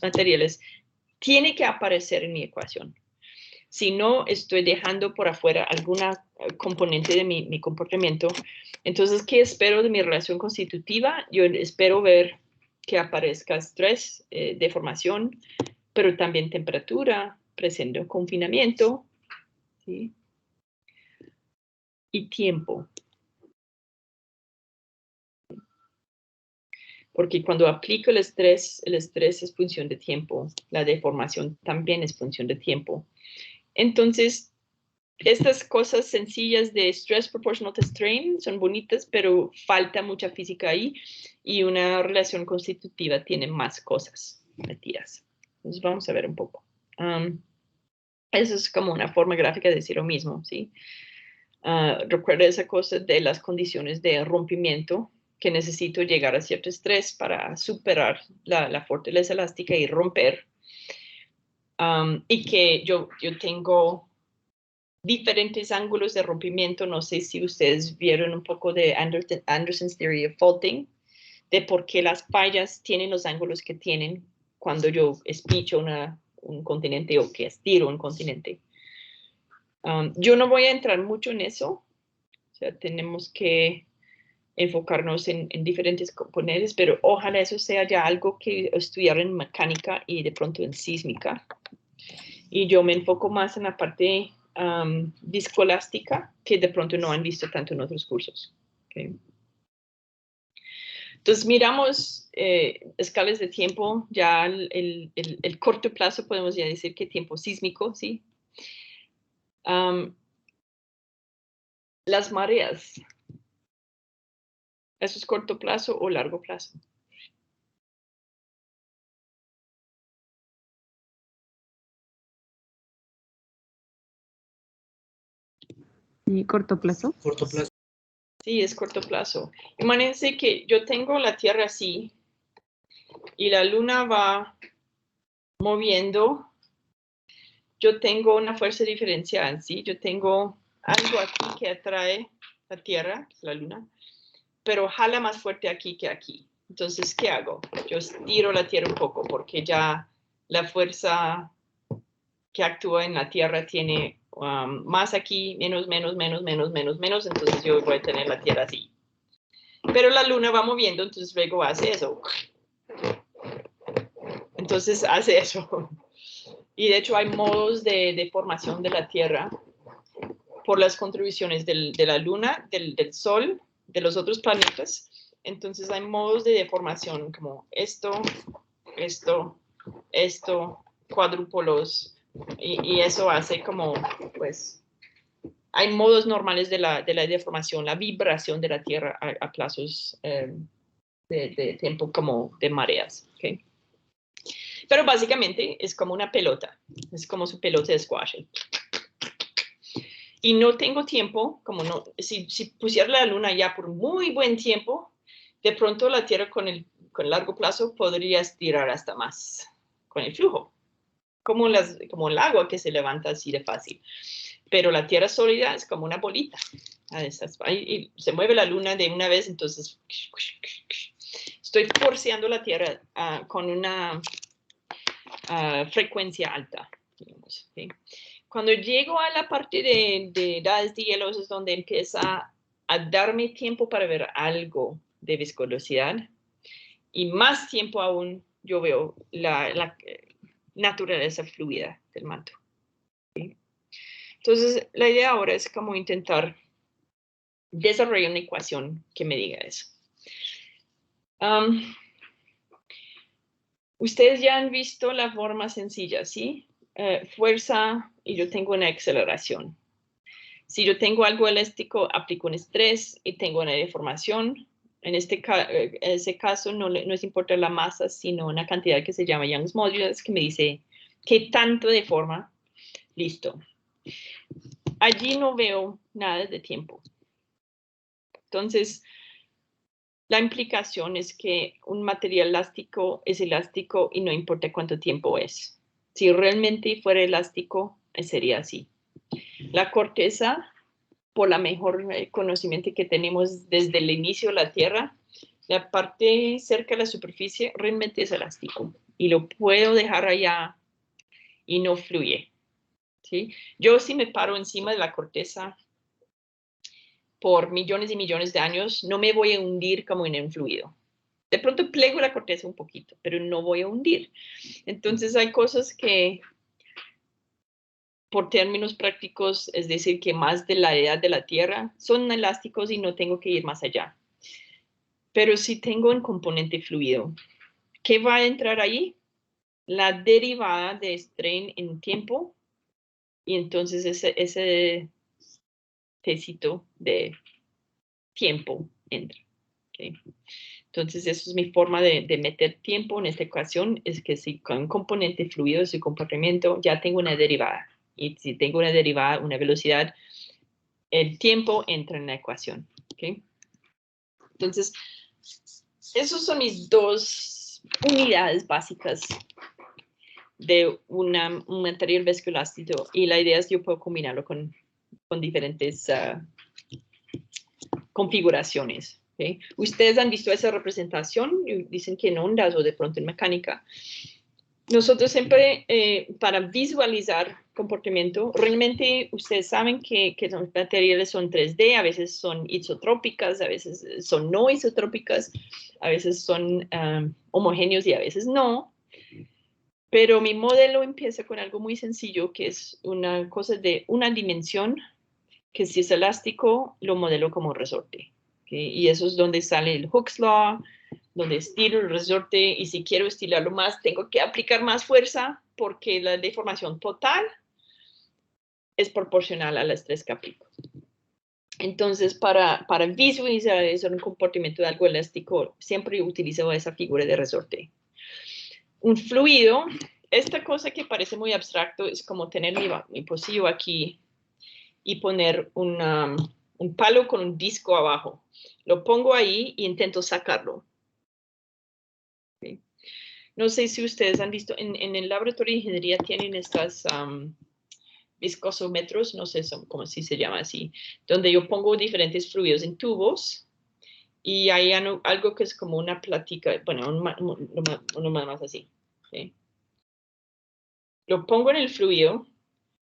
Speaker 1: materiales, tiene que aparecer en mi ecuación. Si no, estoy dejando por afuera alguna componente de mi comportamiento. Entonces, ¿qué espero de mi relación constitutiva? Yo espero ver que aparezca estrés, deformación, pero también temperatura, presente confinamiento, ¿sí? Y tiempo. Porque cuando aplico el estrés es función de tiempo. La deformación también es función de tiempo. Entonces, estas cosas sencillas de stress proportional to strain son bonitas, pero falta mucha física ahí y una relación constitutiva tiene más cosas metidas. Entonces vamos a ver un poco. Eso es como una forma gráfica de decir lo mismo, ¿sí? Recuerda esa cosa de las condiciones de rompimiento, que necesito llegar a cierto estrés para superar la fortaleza elástica y romper. Y que yo tengo diferentes ángulos de rompimiento. No sé si ustedes vieron un poco de Anderson's Theory of Faulting, de por qué las fallas tienen los ángulos que tienen cuando yo espicho un continente o que estiro un continente. Yo no voy a entrar mucho en eso. O sea, tenemos que enfocarnos en diferentes componentes, pero ojalá eso sea ya algo que estudiar en mecánica y de pronto en sísmica. Y yo me enfoco más en la parte viscoelástica, que de pronto no han visto tanto en otros cursos. Okay. Entonces, miramos escalas de tiempo, ya el corto plazo, podemos ya decir que tiempo sísmico, ¿sí? Las mareas, ¿eso es corto plazo o largo plazo?
Speaker 3: ¿Y corto plazo?
Speaker 2: Corto plazo.
Speaker 1: Sí, es corto plazo. Imagínense que yo tengo la Tierra así y la Luna va moviendo. Yo tengo una fuerza diferencial, ¿sí? Yo tengo algo aquí que atrae la Tierra, la Luna, pero jala más fuerte aquí que aquí. Entonces, ¿qué hago? Yo estiro la Tierra un poco porque ya la fuerza que actúa en la Tierra tiene más aquí, menos, entonces yo voy a tener la Tierra así. Pero la Luna va moviendo, entonces luego hace eso. Entonces hace eso. Y de hecho hay modos de formación de la Tierra por las contribuciones de la Luna, del Sol, de los otros planetas. Entonces hay modos de deformación como esto, cuadrúpolos, y eso hace como, pues, hay modos normales de la deformación, la vibración de la Tierra a plazos de tiempo como de mareas. ¿Okay? Pero básicamente es como una pelota, es como su pelota de squash. y no tengo tiempo, como no, si pusiera la luna ya por muy buen tiempo, de pronto la Tierra con largo plazo podría estirar hasta más con el flujo, como el agua que se levanta así de fácil. Pero la Tierra sólida es como una bolita. Y se mueve la luna de una vez, entonces estoy forceando la Tierra con una frecuencia alta, digamos, ¿sí? Cuando llego a la parte de edades de hielos es donde empieza a darme tiempo para ver algo de viscosidad y más tiempo aún yo veo la naturaleza fluida del manto. ¿Sí? Entonces, la idea ahora es como intentar desarrollar una ecuación que me diga eso. Ustedes ya han visto la forma sencilla, ¿sí? Fuerza y yo tengo una aceleración. Si yo tengo algo elástico, aplico un estrés y tengo una deformación. En ese caso no es importante la masa, sino una cantidad que se llama Young's Modulus, que me dice qué tanto deforma. Listo. Allí no veo nada de tiempo. Entonces, la implicación es que un material elástico es elástico y no importa cuánto tiempo es. Si realmente fuera elástico, sería así. La corteza, por la mejor conocimiento que tenemos desde el inicio de la Tierra, la parte cerca de la superficie realmente es elástico y lo puedo dejar allá y no fluye. ¿Sí? Yo si me paro encima de la corteza por millones y millones de años, no me voy a hundir como en un fluido. De pronto plego la corteza un poquito, pero no voy a hundir. Entonces hay cosas que por términos prácticos, es decir, que más de la edad de la Tierra, son elásticos y no tengo que ir más allá. Pero si tengo un componente fluido, ¿qué va a entrar ahí? La derivada de strain en tiempo, y entonces ese tecito de tiempo entra. ¿Okay? Entonces, eso es mi forma de meter tiempo en esta ecuación, es que si con un componente fluido de su comportamiento ya tengo una derivada. Y si tengo una derivada, una velocidad, el tiempo entra en la ecuación. ¿Okay? Entonces, esas son mis dos unidades básicas de un material viscoelástico. Y la idea es que yo puedo combinarlo con diferentes configuraciones. ¿Okay? Ustedes han visto esa representación, dicen que en ondas o de pronto en mecánica. Nosotros siempre, para visualizar comportamiento, realmente ustedes saben que los materiales son 3D, a veces son isotrópicas, a veces son no isotrópicas, a veces son homogéneos y a veces no. Pero mi modelo empieza con algo muy sencillo, que es una cosa de una dimensión, que si es elástico, lo modelo como resorte. ¿Okay? Y eso es donde sale el Hooke's Law, donde estiro el resorte, y si quiero estirarlo más, tengo que aplicar más fuerza, porque la deformación total es proporcional al estrés que aplico. Entonces, para visualizar eso en un comportamiento de algo elástico, siempre utilizo esa figura de resorte. Un fluido, esta cosa que parece muy abstracto, es como tener mi pocillo aquí y poner un palo con un disco abajo. Lo pongo ahí e intento sacarlo. ¿Okay? No sé si ustedes han visto, en el laboratorio de ingeniería tienen estas viscosómetros, no sé cómo si se llama así, donde yo pongo diferentes fluidos en tubos y hay algo que es como una platica, bueno, uno más así. ¿Okay? Lo pongo en el fluido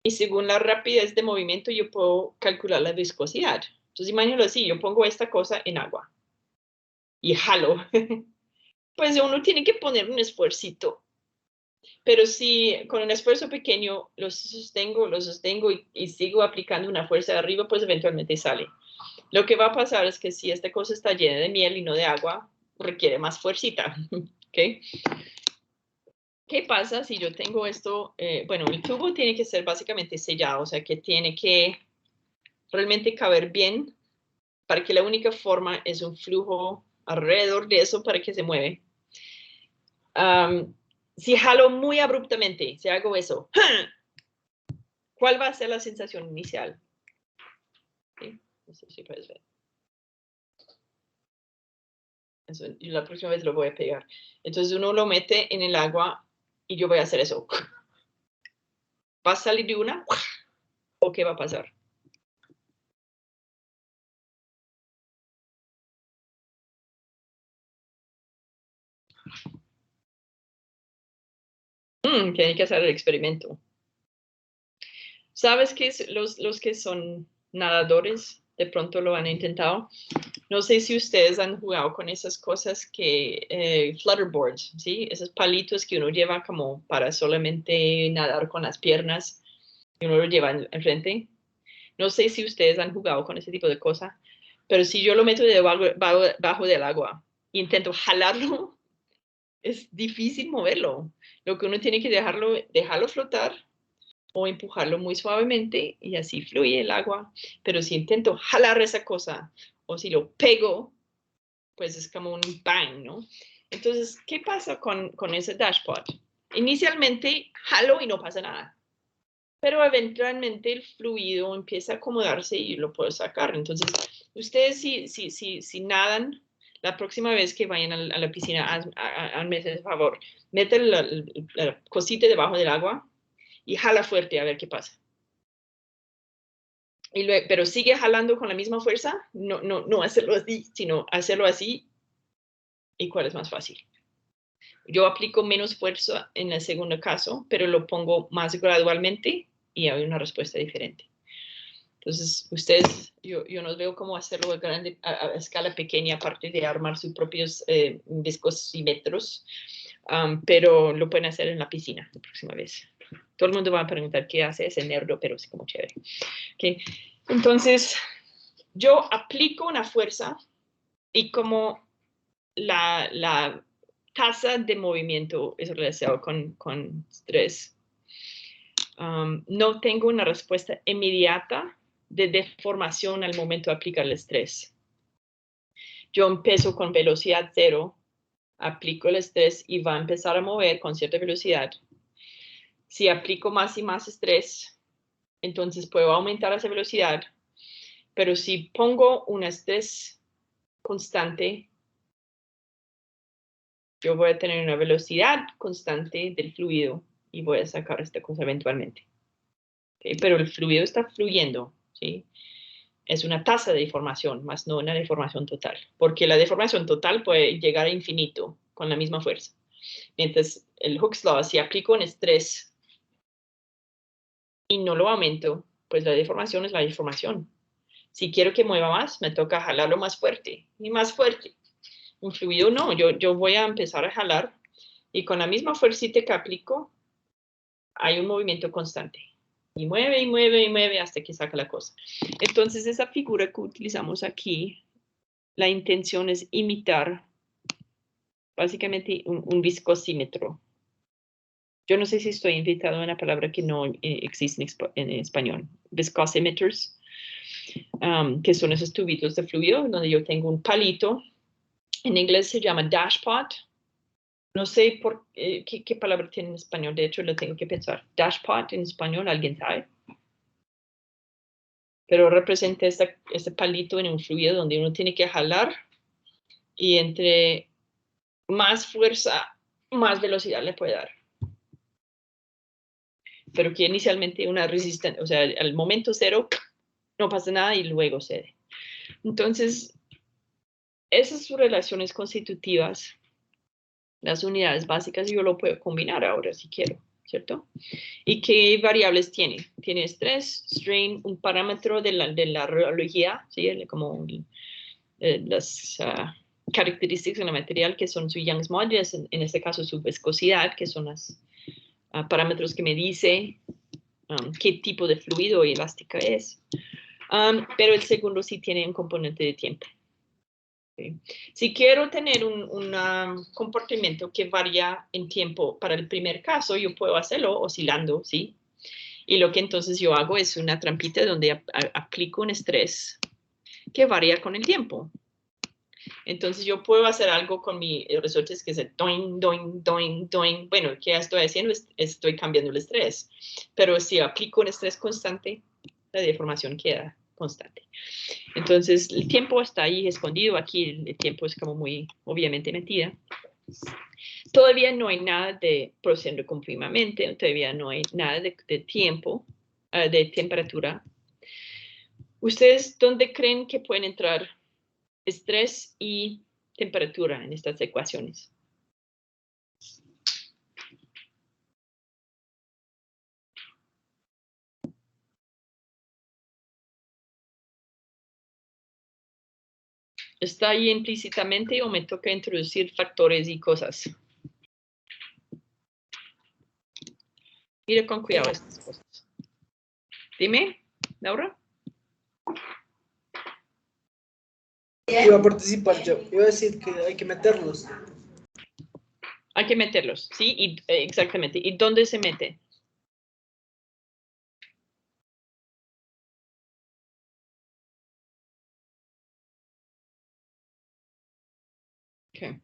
Speaker 1: y según la rapidez de movimiento yo puedo calcular la viscosidad. Entonces imagínalo así, yo pongo esta cosa en agua y jalo. Pues uno tiene que poner un esfuercito. Pero si con un esfuerzo pequeño lo sostengo y sigo aplicando una fuerza de arriba, pues eventualmente sale. Lo que va a pasar es que si esta cosa está llena de miel y no de agua, requiere más fuercita. ¿Okay? ¿Qué pasa si yo tengo esto? Bueno, el tubo tiene que ser básicamente sellado, o sea que tiene que realmente caber bien para que la única forma es un flujo alrededor de eso para que se mueve. Si jalo muy abruptamente, si hago eso, ¿cuál va a ser la sensación inicial? ¿sí? No sé si puedes ver. Eso, y la próxima vez lo voy a pegar. Entonces uno lo mete en el agua y yo voy a hacer eso. ¿Va a salir de una? ¿O qué va a pasar? Tiene que hacer el experimento. ¿Sabes qué? Los que son nadadores de pronto lo han intentado. No sé si ustedes han jugado con esas cosas que, flutterboards, ¿sí? Esos palitos que uno lleva como para solamente nadar con las piernas y uno lo lleva enfrente. No sé si ustedes han jugado con ese tipo de cosas, pero si yo lo meto debajo del agua e intento jalarlo, es difícil moverlo. Lo que uno tiene que dejarlo flotar o empujarlo muy suavemente y así fluye el agua. Pero si intento jalar esa cosa o si lo pego, pues es como un bang, ¿no? Entonces, ¿qué pasa con ese dashpot? Inicialmente jalo y no pasa nada, pero eventualmente el fluido empieza a acomodarse y lo puedo sacar. Entonces, ustedes si nadan, la próxima vez que vayan a la piscina, hazme ese favor, meten la cosita debajo del agua y jala fuerte a ver qué pasa. Pero sigue jalando con la misma fuerza, no hacerlo así, sino hacerlo así. ¿Y cuál es más fácil? Yo aplico menos fuerza en el segundo caso, pero lo pongo más gradualmente y hay una respuesta diferente. Entonces, ustedes, yo no veo cómo hacerlo a escala pequeña, aparte de armar sus propios viscosímetros, pero lo pueden hacer en la piscina la próxima vez. Todo el mundo va a preguntar qué hace ese nerdo, pero es como chévere. ¿Okay? Entonces, yo aplico una fuerza y como la tasa de movimiento es relacionado con estrés, no tengo una respuesta inmediata de deformación al momento de aplicar el estrés. Yo empiezo con velocidad 0, aplico el estrés y va a empezar a mover con cierta velocidad. Si aplico más y más estrés, entonces puedo aumentar esa velocidad, pero si pongo un estrés constante, yo voy a tener una velocidad constante del fluido y voy a sacar esta cosa eventualmente. ¿Okay? Pero el fluido está fluyendo, ¿sí? Es una tasa de deformación, más no una deformación total, porque la deformación total puede llegar a infinito con la misma fuerza. Mientras el Hooke's Law, si aplico un estrés y no lo aumento, pues la deformación es la deformación. Si quiero que mueva más, me toca jalarlo más fuerte y más fuerte. Un fluido no, yo voy a empezar a jalar y con la misma fuercita que aplico, hay un movimiento constante. Y mueve, y mueve, y mueve hasta que saca la cosa. Entonces, esa figura que utilizamos aquí, la intención es imitar básicamente un viscosímetro. Yo no sé si estoy invitado a una palabra que no existe en español. Viscosimeters, que son esos tubitos de fluido, donde yo tengo un palito. En inglés se llama dashpot. No sé qué palabra tiene en español, de hecho lo tengo que pensar. Dashpot en español, ¿alguien sabe? Pero representa este palito en un fluido donde uno tiene que jalar y entre más fuerza, más velocidad le puede dar. Pero que inicialmente una resistencia, o sea, al momento 0 no pasa nada y luego cede. Entonces, esas relaciones constitutivas, las unidades básicas, yo lo puedo combinar ahora si quiero, ¿cierto? ¿Y qué variables tiene? Tiene estrés, strain, un parámetro de la rheología, ¿sí? Como las características del material que son su Young's modulus, en este caso su viscosidad, que son los parámetros que me dice qué tipo de fluido y elástica es. Pero el segundo sí tiene un componente de tiempo. ¿Okay? Si quiero tener un comportamiento que varía en tiempo para el primer caso, yo puedo hacerlo oscilando, ¿sí? Y lo que entonces yo hago es una trampita donde aplico un estrés que varía con el tiempo. Entonces yo puedo hacer algo con mis resortes que es doing, doing, doing, doing. Bueno, ¿qué estoy haciendo? Estoy cambiando el estrés. Pero si aplico un estrés constante, la deformación queda constante. Entonces, el tiempo está ahí escondido. Aquí el tiempo es como muy obviamente metida. Todavía no hay nada de procediendo continuamente, todavía no hay nada de tiempo, de temperatura. ¿Ustedes dónde creen que pueden entrar estrés y temperatura en estas ecuaciones? ¿Está ahí implícitamente o me toca introducir factores y cosas? Mire con cuidado estas cosas. Dime, Laura.
Speaker 4: Iba a participar yo. Iba a decir que hay que meterlos.
Speaker 1: Hay que meterlos, ¿sí? Y, exactamente. ¿Y dónde se mete? Okay.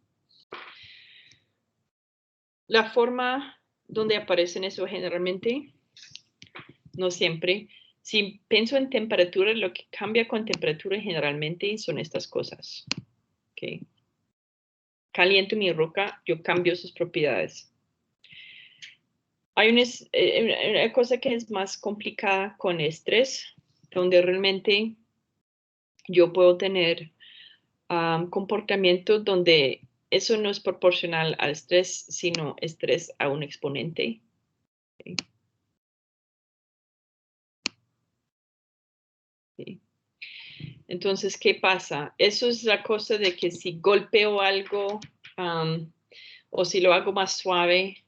Speaker 1: La forma donde aparecen eso generalmente, no siempre. Si pienso en temperatura, lo que cambia con temperatura generalmente son estas cosas. Okay. Caliento mi roca, yo cambio sus propiedades. Hay una cosa que es más complicada con estrés, donde realmente yo puedo tener comportamiento donde eso no es proporcional al estrés, sino estrés a un exponente. ¿Sí? ¿Sí? Entonces, ¿qué pasa? Eso es la cosa de que si golpeo algo o si lo hago más suave,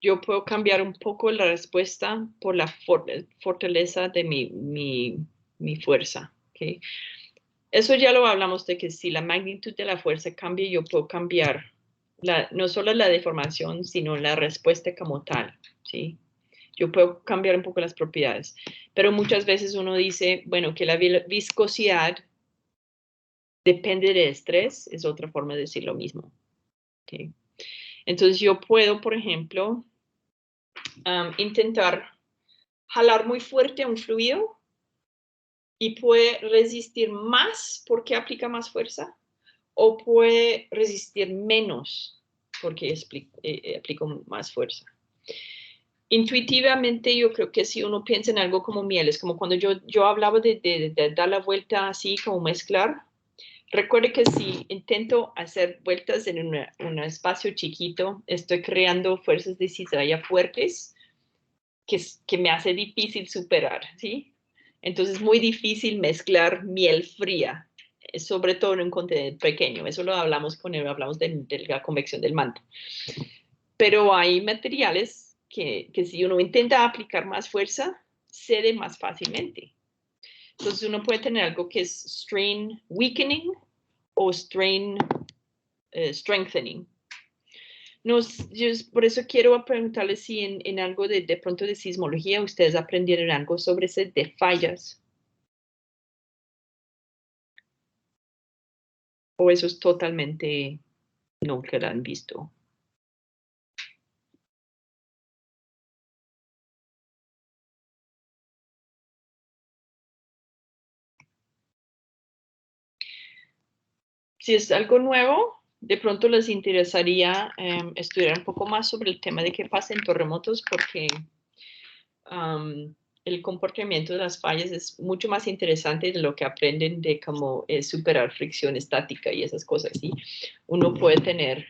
Speaker 1: yo puedo cambiar un poco la respuesta por la fortaleza de mi fuerza. ¿Okay? Eso ya lo hablamos de que si la magnitud de la fuerza cambia, yo puedo cambiar no solo la deformación, sino la respuesta como tal. ¿Sí? Yo puedo cambiar un poco las propiedades. Pero muchas veces uno dice, bueno, que la viscosidad depende del estrés, es otra forma de decir lo mismo. ¿Okay? Entonces yo puedo, por ejemplo, intentar jalar muy fuerte un fluido y puede resistir más porque aplica más fuerza o puede resistir menos porque aplico más fuerza. Intuitivamente yo creo que si uno piensa en algo como miel, es como cuando yo hablaba de dar la vuelta así, como mezclar. Recuerde que si intento hacer vueltas en un espacio chiquito, estoy creando fuerzas de cizalla fuertes que me hace difícil superar, ¿sí? Entonces es muy difícil mezclar miel fría, sobre todo en un continente pequeño. Eso lo hablamos hablamos de la convección del manto. Pero hay materiales que si uno intenta aplicar más fuerza, cede más fácilmente. Entonces uno puede tener algo que es strain weakening o strain strengthening. Por eso quiero preguntarles si en algo de pronto de sismología ustedes aprendieron algo sobre ese de fallas. O eso es totalmente no que lo han visto. Si es algo nuevo, de pronto les interesaría estudiar un poco más sobre el tema de qué pasa en terremotos porque el comportamiento de las fallas es mucho más interesante de lo que aprenden de cómo superar fricción estática y esas cosas. ¿Sí? Uno puede tener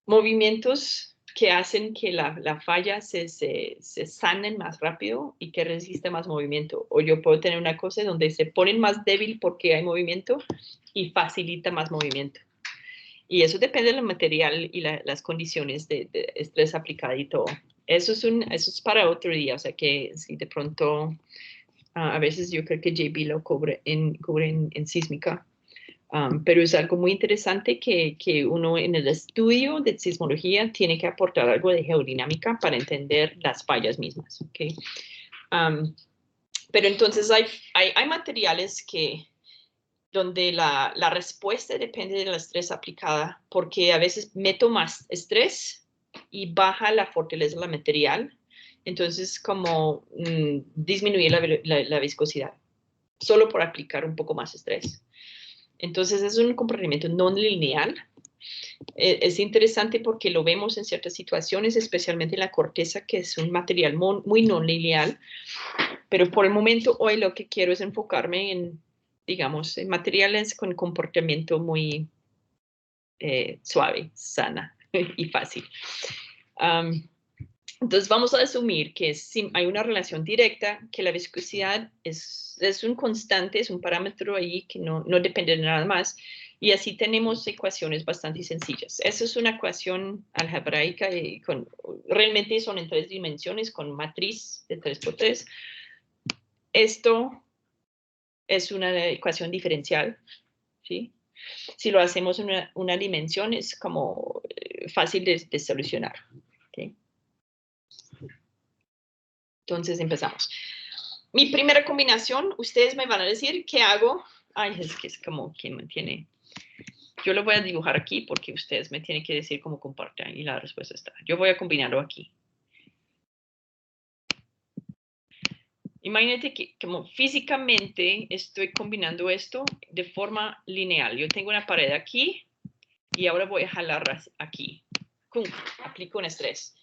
Speaker 1: movimientos que hacen que la falla se sanen más rápido y que resiste más movimiento. O yo puedo tener una cosa donde se ponen más débil porque hay movimiento y facilita más movimiento. Y eso depende del material y las condiciones de estrés aplicado y todo. Eso es para otro día, o sea que si de pronto, a veces yo creo que JB lo cubre en sísmica, pero es algo muy interesante que uno en el estudio de sismología tiene que aportar algo de geodinámica para entender las fallas mismas. ¿Okay? Pero entonces hay materiales donde la respuesta depende del estrés aplicada, porque a veces meto más estrés y baja la fortaleza del material. Entonces, como disminuir la viscosidad, solo por aplicar un poco más estrés. Entonces, es un comportamiento no lineal. Es interesante porque lo vemos en ciertas situaciones, especialmente en la corteza, que es un material muy no lineal. Pero por el momento, hoy lo que quiero es enfocarme en, digamos, en materiales con comportamiento muy suave, sana y fácil. Entonces vamos a asumir que hay una relación directa, que la viscosidad es un constante, es un parámetro ahí que no depende de nada más, y así tenemos ecuaciones bastante sencillas. Esa es una ecuación algebraica y realmente son en 3 dimensiones con matriz de 3×3. Esto es una ecuación diferencial, ¿sí? Si lo hacemos en una dimensión es como fácil de solucionar, ¿okay? Entonces empezamos. Mi primera combinación, ustedes me van a decir qué hago. Ay, es que es como quien me tiene. Yo lo voy a dibujar aquí porque ustedes me tienen que decir cómo comparten y la respuesta está. Yo voy a combinarlo aquí. Imagínate que como físicamente estoy combinando esto de forma lineal. Yo tengo una pared aquí y ahora voy a jalar aquí. ¡Pum! Aplico un estrés.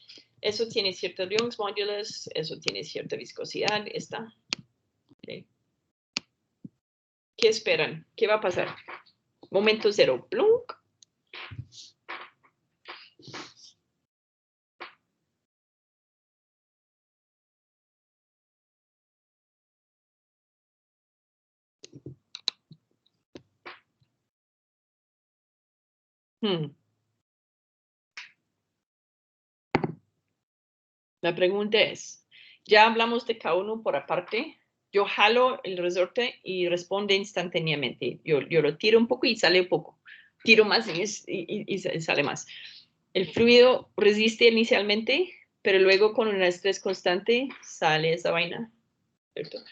Speaker 1: Eso tiene cierto Young's modulus, eso tiene cierta viscosidad, está. Okay. ¿Qué esperan? ¿Qué va a pasar? Momento cero. ¡Plunk! La pregunta es, ya hablamos de cada uno por aparte. Yo jalo el resorte y responde instantáneamente. Yo lo tiro un poco y sale un poco. Tiro más y sale más. El fluido resiste inicialmente, pero luego con un estrés constante sale esa vaina, ¿cierto?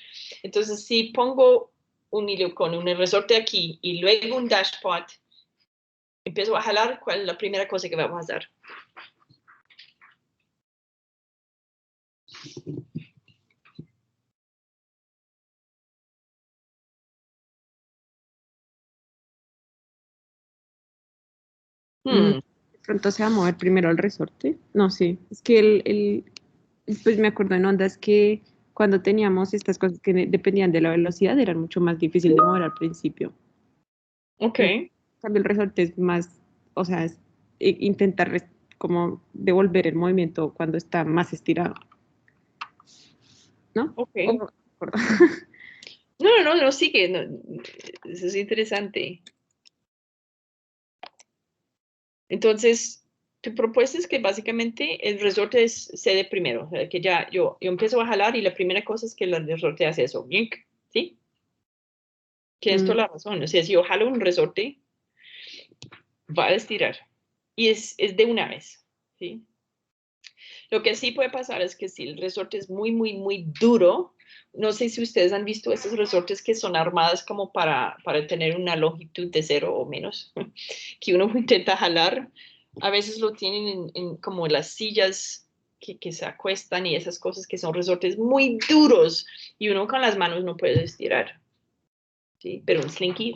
Speaker 1: Entonces, si pongo un hilo con un resorte aquí y luego un dashpot, empiezo a jalar, ¿cuál es la primera cosa que va a pasar?
Speaker 3: De pronto se va a mover primero el resorte. No, sí. Es que pues me acuerdo en ondas que cuando teníamos estas cosas que dependían de la velocidad eran mucho más difícil de mover al principio.
Speaker 1: Ok.
Speaker 3: En cambio el resorte es más, o sea, es intentar como devolver el movimiento cuando está más estirado. ¿No?
Speaker 1: Ok.
Speaker 3: O-
Speaker 1: No, sigue. No, eso es interesante. Entonces, tu propuesta es que básicamente el resorte cede primero, o sea, que ya yo empiezo a jalar y la primera cosa es que el resorte hace eso, ¿sí? Que es toda la razón, o sea, si yo jalo un resorte, va a estirar y es de una vez, ¿sí? Lo que sí puede pasar es que si el resorte es muy, muy, muy duro, no sé si ustedes han visto esos resortes que son armadas como para tener una longitud de 0 o menos, que uno intenta jalar. A veces lo tienen en como las sillas que se acuestan y esas cosas que son resortes muy duros y uno con las manos no puede estirar, ¿sí? Pero un slinky.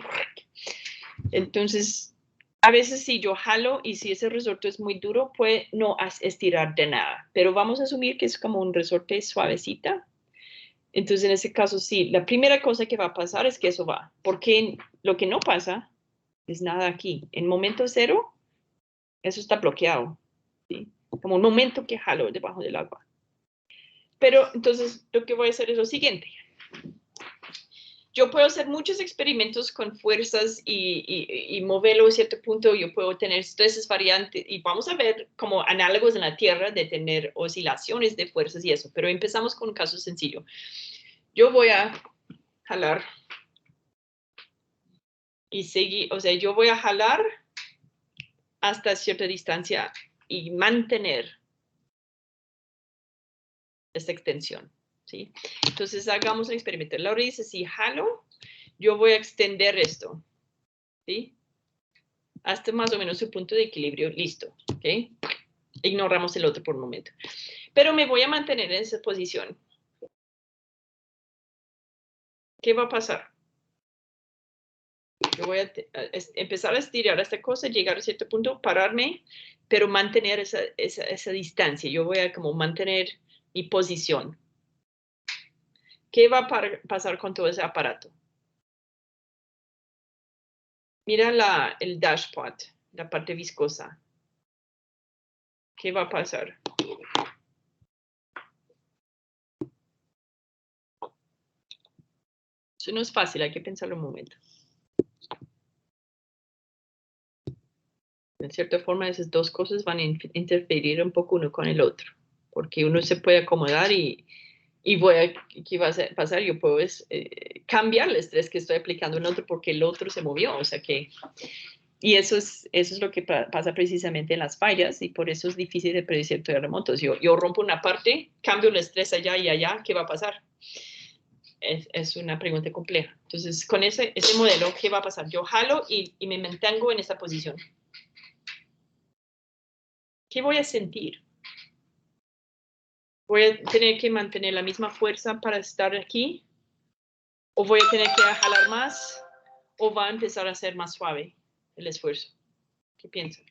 Speaker 1: Entonces, a veces si yo jalo y si ese resorte es muy duro, puede no estirar de nada. Pero vamos a asumir que es como un resorte suavecita. Entonces, en ese caso, sí, la primera cosa que va a pasar es que eso va. Porque lo que no pasa es nada aquí. En momento cero, eso está bloqueado, ¿sí? Como un momento que jalo debajo del agua. Pero entonces, lo que voy a hacer es lo siguiente. Yo puedo hacer muchos experimentos con fuerzas y moverlo a cierto punto. Yo puedo tener estreses variantes y vamos a ver como análogos en la Tierra de tener oscilaciones de fuerzas y eso. Pero empezamos con un caso sencillo. Yo voy a jalar y seguir, o sea, yo voy a jalar hasta cierta distancia y mantener esta extensión, ¿sí? Entonces hagamos el experimento. Laura dice, si jalo, yo voy a extender esto, ¿sí? Hasta más o menos su punto de equilibrio, listo, ¿ok? Ignoramos el otro por un momento. pero me voy a mantener en esa posición. ¿Qué va a pasar? Yo voy a empezar a estirar esta cosa, llegar a cierto punto, pararme, pero mantener esa distancia. Yo voy a como mantener mi posición. ¿Qué va a pasar con todo ese aparato? Mira el dashpot, la parte viscosa. ¿Qué va a pasar? Eso no es fácil, hay que pensarlo un momento. De cierta forma, esas dos cosas van a interferir un poco uno con el otro, porque uno se puede acomodar y ¿qué va a pasar? Yo puedo cambiar el estrés que estoy aplicando en el otro porque el otro se movió, o sea que, y eso es lo que pasa precisamente en las fallas y por eso es difícil de predecir terremotos. Yo rompo una parte, cambio el estrés allá y allá, ¿qué va a pasar? Es una pregunta compleja. Entonces, con ese modelo, ¿qué va a pasar? Yo jalo y me mantengo en esta posición. ¿Qué voy a sentir? ¿Voy a tener que mantener la misma fuerza para estar aquí? ¿O voy a tener que jalar más? ¿O va a empezar a ser más suave el esfuerzo? ¿Qué piensan?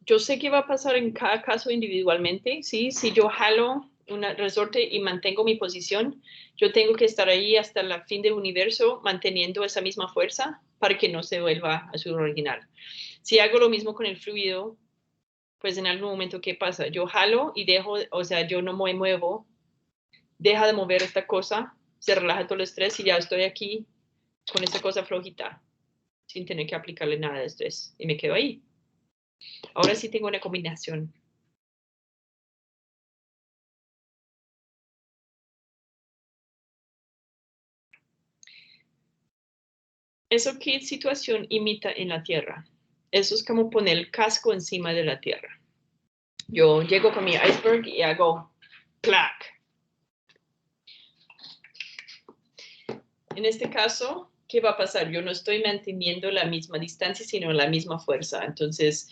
Speaker 1: Yo sé qué va a pasar en cada caso individualmente, ¿sí? Si yo jalo un resorte y mantengo mi posición, yo tengo que estar ahí hasta el fin del universo manteniendo esa misma fuerza para que no se vuelva a su original. Si hago lo mismo con el fluido, pues en algún momento, ¿qué pasa? Yo jalo y dejo, o sea, yo no me muevo, deja de mover esta cosa, se relaja todo el estrés y ya estoy aquí con esta cosa flojita, sin tener que aplicarle nada de estrés y me quedo ahí. Ahora sí tengo una combinación. ¿Eso qué situación imita en la Tierra? Eso es como poner el casco encima de la Tierra. Yo llego con mi iceberg y hago clac. En este caso, ¿qué va a pasar? Yo no estoy manteniendo la misma distancia, sino la misma fuerza. Entonces,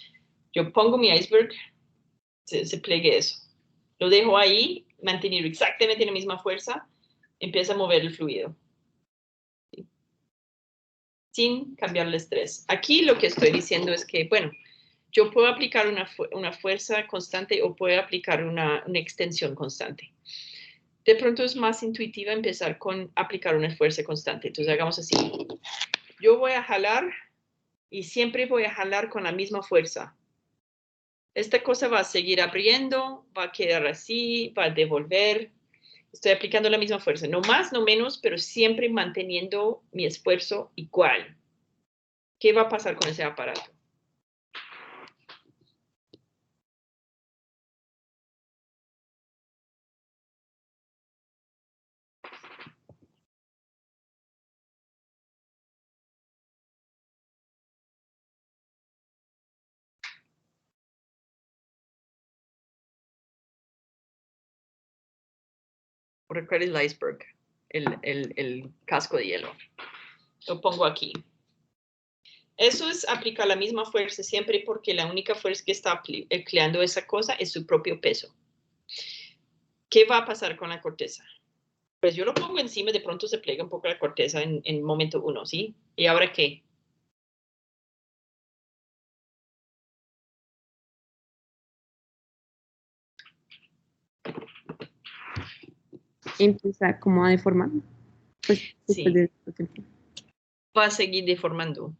Speaker 1: yo pongo mi iceberg, se plegue eso. Lo dejo ahí, manteniendo exactamente la misma fuerza, empieza a mover el fluido. Sin cambiar el estrés. Aquí lo que estoy diciendo es que, bueno, yo puedo aplicar una fuerza constante o puedo aplicar una extensión constante. De pronto es más intuitiva empezar con aplicar una fuerza constante. Entonces hagamos así. Yo voy a jalar y siempre voy a jalar con la misma fuerza. Esta cosa va a seguir abriendo, va a quedar así, va a devolver. Estoy aplicando la misma fuerza, no más, no menos, pero siempre manteniendo mi esfuerzo igual. ¿Qué va a pasar con ese aparato? Recuerda el iceberg, el casco de hielo. Lo pongo aquí. Eso es aplicar la misma fuerza siempre porque la única fuerza que está empleando esa cosa es su propio peso. ¿Qué va a pasar con la corteza? Pues yo lo pongo encima, de pronto se plega un poco la corteza en momento 1, ¿sí? ¿Y ahora qué?
Speaker 3: Empieza como a deformar. Pues,
Speaker 1: Sí.
Speaker 3: de
Speaker 1: Va a seguir deformando.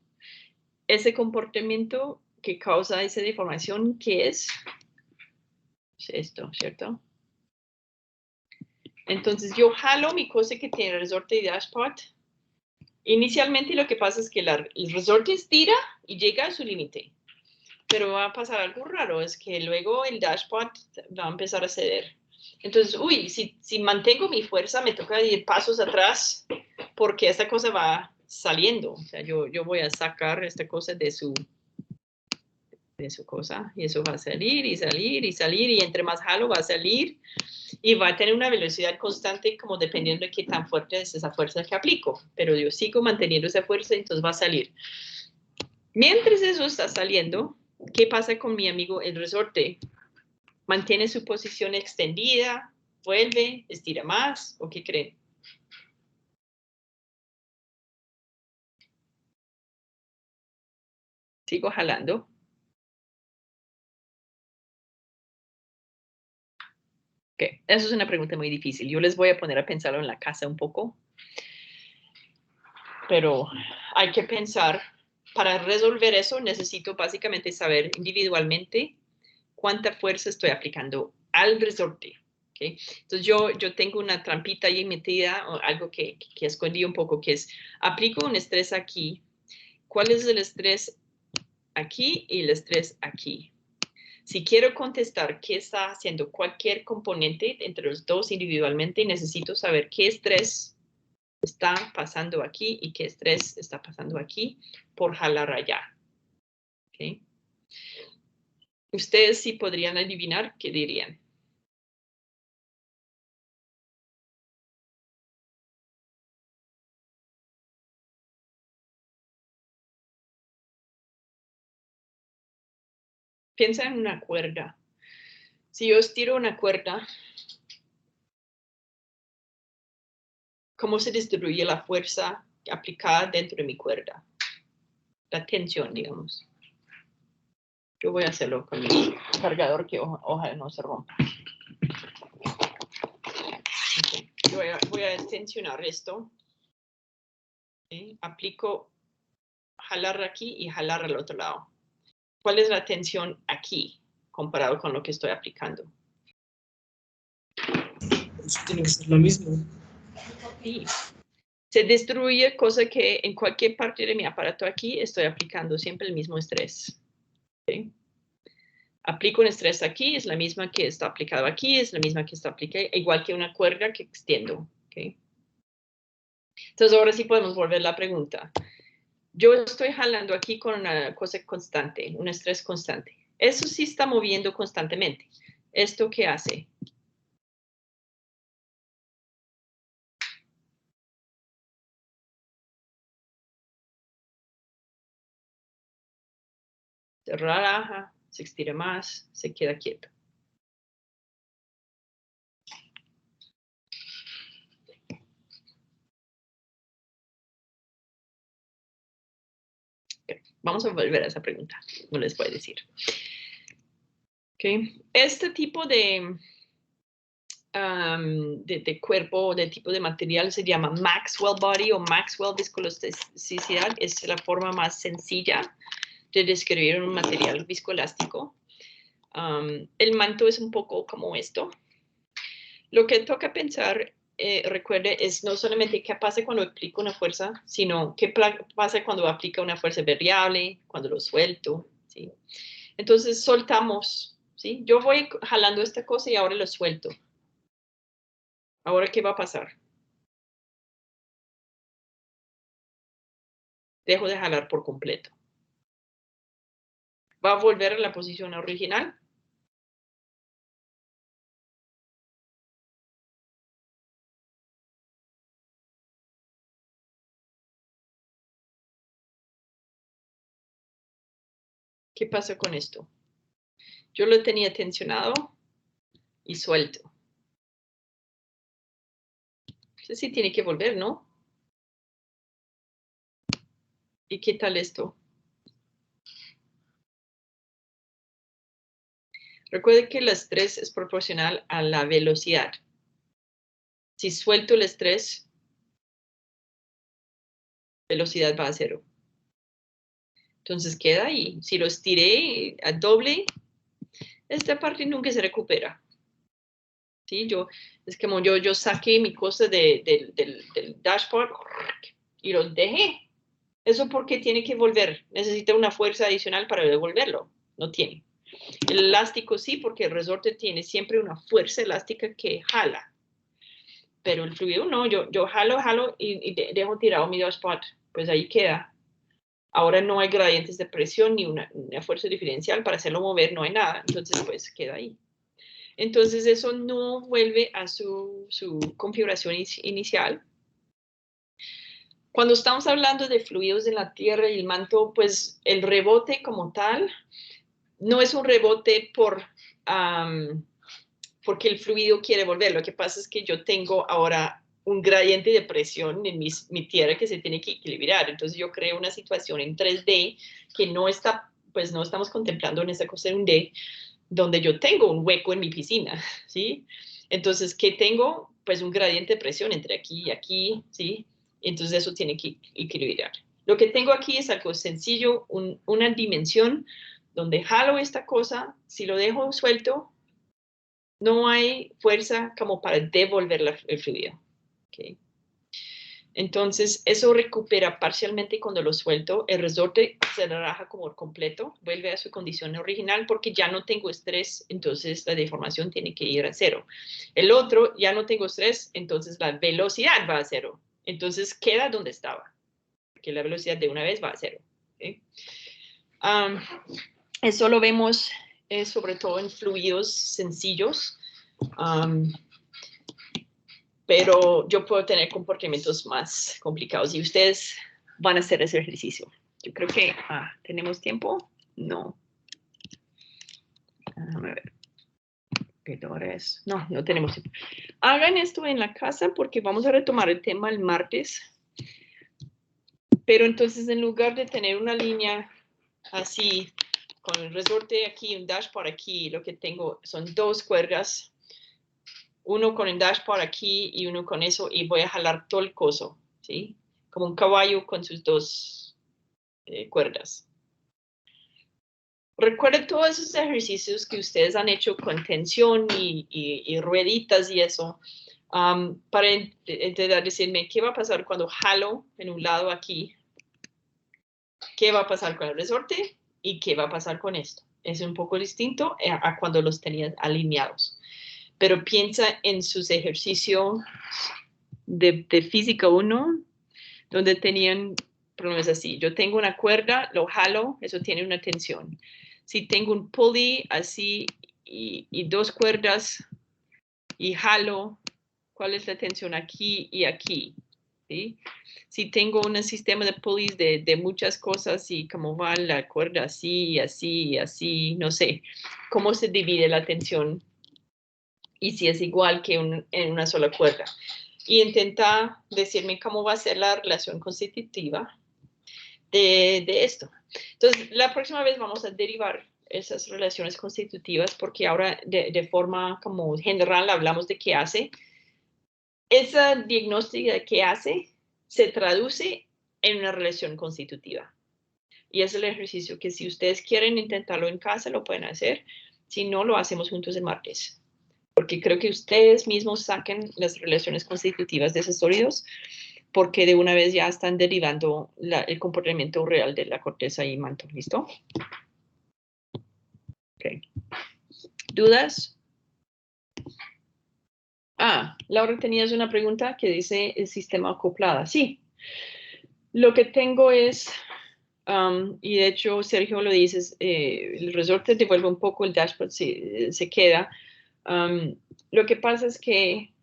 Speaker 1: Ese comportamiento que causa esa deformación, ¿qué es? Es esto, ¿cierto? Entonces yo jalo mi cosa que tiene resorte y dashpot. Inicialmente lo que pasa es que el resorte estira y llega a su límite. Pero va a pasar algo raro, es que luego el dashpot va a empezar a ceder. Entonces, uy, si mantengo mi fuerza, me toca ir pasos atrás porque esta cosa va saliendo. O sea, yo voy a sacar esta cosa de su de su cosa, y eso va a salir y salir y salir, y entre más jalo va a salir, y va a tener una velocidad constante como dependiendo de qué tan fuerte es esa fuerza que aplico, pero yo sigo manteniendo esa fuerza, entonces va a salir. Mientras eso está saliendo, ¿qué pasa con mi amigo el resorte? ¿Mantiene su posición extendida? ¿Vuelve? ¿Estira más? ¿O qué creen? Sigo jalando. Okay. Eso es una pregunta muy difícil. Yo les voy a poner a pensarlo en la casa un poco. Pero hay que pensar, para resolver eso necesito básicamente saber individualmente cuánta fuerza estoy aplicando al resorte. ¿Okay? Entonces yo tengo una trampita ahí metida, o algo que escondí un poco, que es, aplico un estrés aquí. ¿Cuál es el estrés aquí y el estrés aquí? Si quiero contestar qué está haciendo cualquier componente entre los dos individualmente, necesito saber qué estrés está pasando aquí y qué estrés está pasando aquí por jalar allá. ¿Okay? Ustedes sí podrían adivinar qué dirían. Piensa en una cuerda. Si yo estiro una cuerda, ¿cómo se distribuye la fuerza aplicada dentro de mi cuerda? La tensión, digamos. Yo voy a hacerlo con mi cargador que ojalá no se rompa. Okay. Voy a tensionar esto. ¿Okay? Aplico jalar aquí y jalar al otro lado. ¿Cuál es la tensión aquí comparado con lo que estoy aplicando?
Speaker 4: Eso tiene que ser lo mismo.
Speaker 1: Sí. Se destruye, cosa que en cualquier parte de mi aparato aquí estoy aplicando siempre el mismo estrés. ¿Okay? Aplico un estrés aquí, es la misma que está aplicado aquí, es la misma que está aplicada, igual que una cuerda que extiendo. ¿Okay? Entonces ahora sí podemos volver a la pregunta. Yo estoy jalando aquí con una cosa constante, un estrés constante. Eso sí está moviendo constantemente. ¿Esto qué hace? Se relaja, se estira más, se queda quieto. Okay. Vamos a volver a esa pregunta, no les voy a decir. Okay. Este tipo de cuerpo, de tipo de material se llama Maxwell Body o Maxwell viscoelasticidad. Es la forma más sencilla de describir un material viscoelástico. El manto es un poco como esto. Lo que toca pensar, recuerde, es no solamente qué pasa cuando aplico una fuerza, sino qué pasa cuando aplico una fuerza variable, cuando lo suelto. ¿Sí? Entonces soltamos. ¿Sí? Yo voy jalando esta cosa y ahora lo suelto. Ahora, ¿qué va a pasar? Dejo de jalar por completo. ¿Va a volver a la posición original? ¿Qué pasa con esto? Yo lo tenía tensionado y suelto. Entonces sí tiene que volver, ¿no? ¿Y qué tal esto? Recuerde que el estrés es proporcional a la velocidad. Si suelto el estrés, velocidad va a cero. Entonces queda ahí. Si lo estiré a doble, esta parte nunca se recupera. ¿Sí? Es como yo saqué mi cosa del dashboard y lo dejé. ¿Eso porque tiene que volver? Necesita una fuerza adicional para devolverlo. No tiene. El elástico sí, porque el resorte tiene siempre una fuerza elástica que jala. Pero el fluido no, yo jalo y dejo tirado mi dashboard. Pues ahí queda. ahora no hay gradientes de presión ni una fuerza diferencial para hacerlo mover, no hay nada, entonces pues queda ahí. Entonces eso no vuelve a su configuración inicial. Cuando estamos hablando de fluidos en la Tierra y el manto, pues el rebote como tal no es un rebote porque el fluido quiere volver. Lo que pasa es que yo tengo ahora un gradiente de presión en mi Tierra que se tiene que equilibrar. Entonces yo creo una situación en 3D que no estamos contemplando en esta cosa en 1D, donde yo tengo un hueco en mi piscina, ¿sí? Entonces, ¿qué tengo? Pues un gradiente de presión entre aquí y aquí, ¿sí? Entonces eso tiene que equilibrar. Lo que tengo aquí es algo sencillo, una dimensión donde jalo esta cosa, si lo dejo suelto, no hay fuerza como para devolver el fluido. ¿Okay? Entonces, eso recupera parcialmente cuando lo suelto. El resorte se relaja como completo, vuelve a su condición original porque ya no tengo estrés, entonces la deformación tiene que ir a 0. El otro, ya no tengo estrés, entonces la velocidad va a 0. Entonces queda donde estaba, porque la velocidad de una vez va a 0. ¿Okay? Eso lo vemos sobre todo en fluidos sencillos. Pero yo puedo tener comportamientos más complicados y ustedes van a hacer ese ejercicio. Yo creo que, ¿tenemos tiempo? No. Déjame ver. No tenemos tiempo. Hagan esto en la casa porque vamos a retomar el tema el martes. Pero entonces en lugar de tener una línea así, con el resorte aquí, un dashboard aquí, lo que tengo son 2 cuerdas, uno con el dashboard aquí y uno con eso, y voy a jalar todo el coso, ¿sí? Como un caballo con sus 2 cuerdas. Recuerden todos esos ejercicios que ustedes han hecho con tensión y rueditas y eso, para intentar decirme qué va a pasar cuando jalo en un lado aquí, qué va a pasar con el resorte y qué va a pasar con esto. Es un poco distinto a cuando los tenías alineados. Pero piensa en sus ejercicios de física 1, donde tenían problemas así. Yo tengo una cuerda, lo jalo, eso tiene una tensión. Si tengo un pulley así y 2 cuerdas y jalo, ¿cuál es la tensión aquí y aquí? ¿Sí? Si tengo un sistema de pulleys de muchas cosas y cómo va la cuerda así, así, así, no sé, ¿cómo se divide la tensión? Y si es igual que en una sola cuerda. Y intenta decirme cómo va a ser la relación constitutiva de esto. Entonces, la próxima vez vamos a derivar esas relaciones constitutivas porque ahora de forma como general hablamos de qué hace. Esa diagnóstica de qué hace se traduce en una relación constitutiva. Y es el ejercicio que si ustedes quieren intentarlo en casa, lo pueden hacer. Si no, lo hacemos juntos el martes. Porque creo que ustedes mismos saquen las relaciones constitutivas de esos sólidos, porque de una vez ya están derivando el comportamiento real de la corteza y manto. ¿Listo? Ok. ¿Dudas? Laura, tenías una pregunta que dice el sistema acoplada. Sí. Lo que tengo es, y de hecho Sergio lo dice, el resorte devuelve un poco, el dashboard se queda. Lo que pasa es que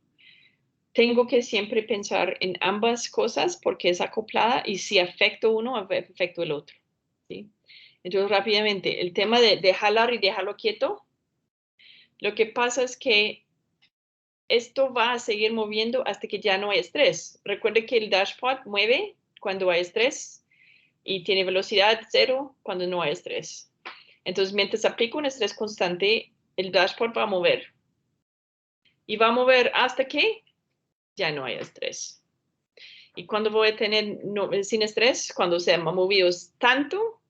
Speaker 1: tengo que siempre pensar en ambas cosas porque es acoplada y si afecto uno, afecto el otro. ¿Sí? Entonces, rápidamente, el tema de jalar y dejarlo quieto, lo que pasa es que esto va a seguir moviendo hasta que ya no hay estrés. Recuerde que el dashboard mueve cuando hay estrés y tiene velocidad 0 cuando no hay estrés. Entonces, mientras aplico un estrés constante, el dashboard va a mover. Y va a mover hasta que ya no hay estrés. Y cuando voy a tener sin estrés, cuando se ha movido tanto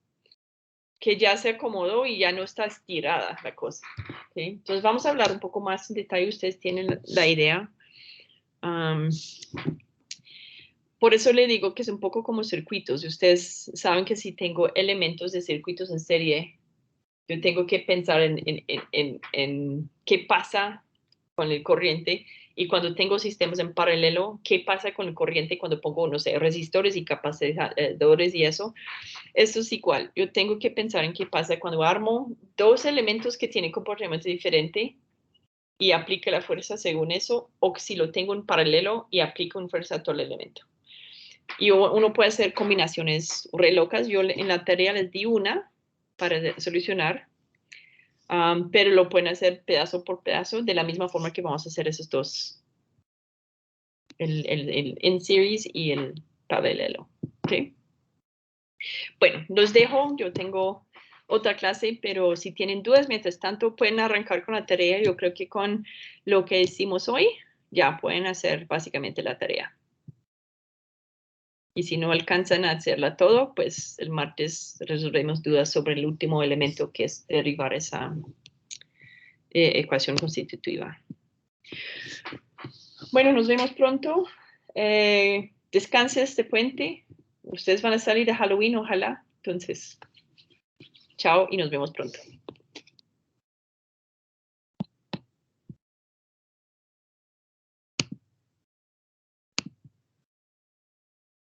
Speaker 1: que ya se acomodó y ya no está estirada la cosa. ¿Okay? Entonces vamos a hablar un poco más en detalle, ustedes tienen la idea. Por eso le digo que es un poco como circuitos. Ustedes saben que si tengo elementos de circuitos en serie, yo tengo que pensar en qué pasa con el corriente Y cuando tengo sistemas en paralelo, ¿qué pasa con la corriente cuando pongo, no sé, resistores y capacitadores y eso? Esto es igual. Yo tengo que pensar en qué pasa cuando armo dos elementos que tienen comportamiento diferente y aplique la fuerza según eso, o si lo tengo en paralelo y aplico una fuerza a todo el elemento. Y uno puede hacer combinaciones re locas. Yo en la tarea les di una para solucionar, pero lo pueden hacer pedazo por pedazo de la misma forma que vamos a hacer esos dos, el in series y el paralelo. ¿Okay? Bueno, los dejo. Yo tengo otra clase, pero si tienen dudas, mientras tanto pueden arrancar con la tarea. Yo creo que con lo que hicimos hoy ya pueden hacer básicamente la tarea. Y si no alcanzan a hacerla todo, pues el martes resolvemos dudas sobre el último elemento, que es derivar esa ecuación constitutiva. Bueno, nos vemos pronto. Descanse este puente. Ustedes van a salir de Halloween, ojalá. Entonces, chao y nos vemos pronto.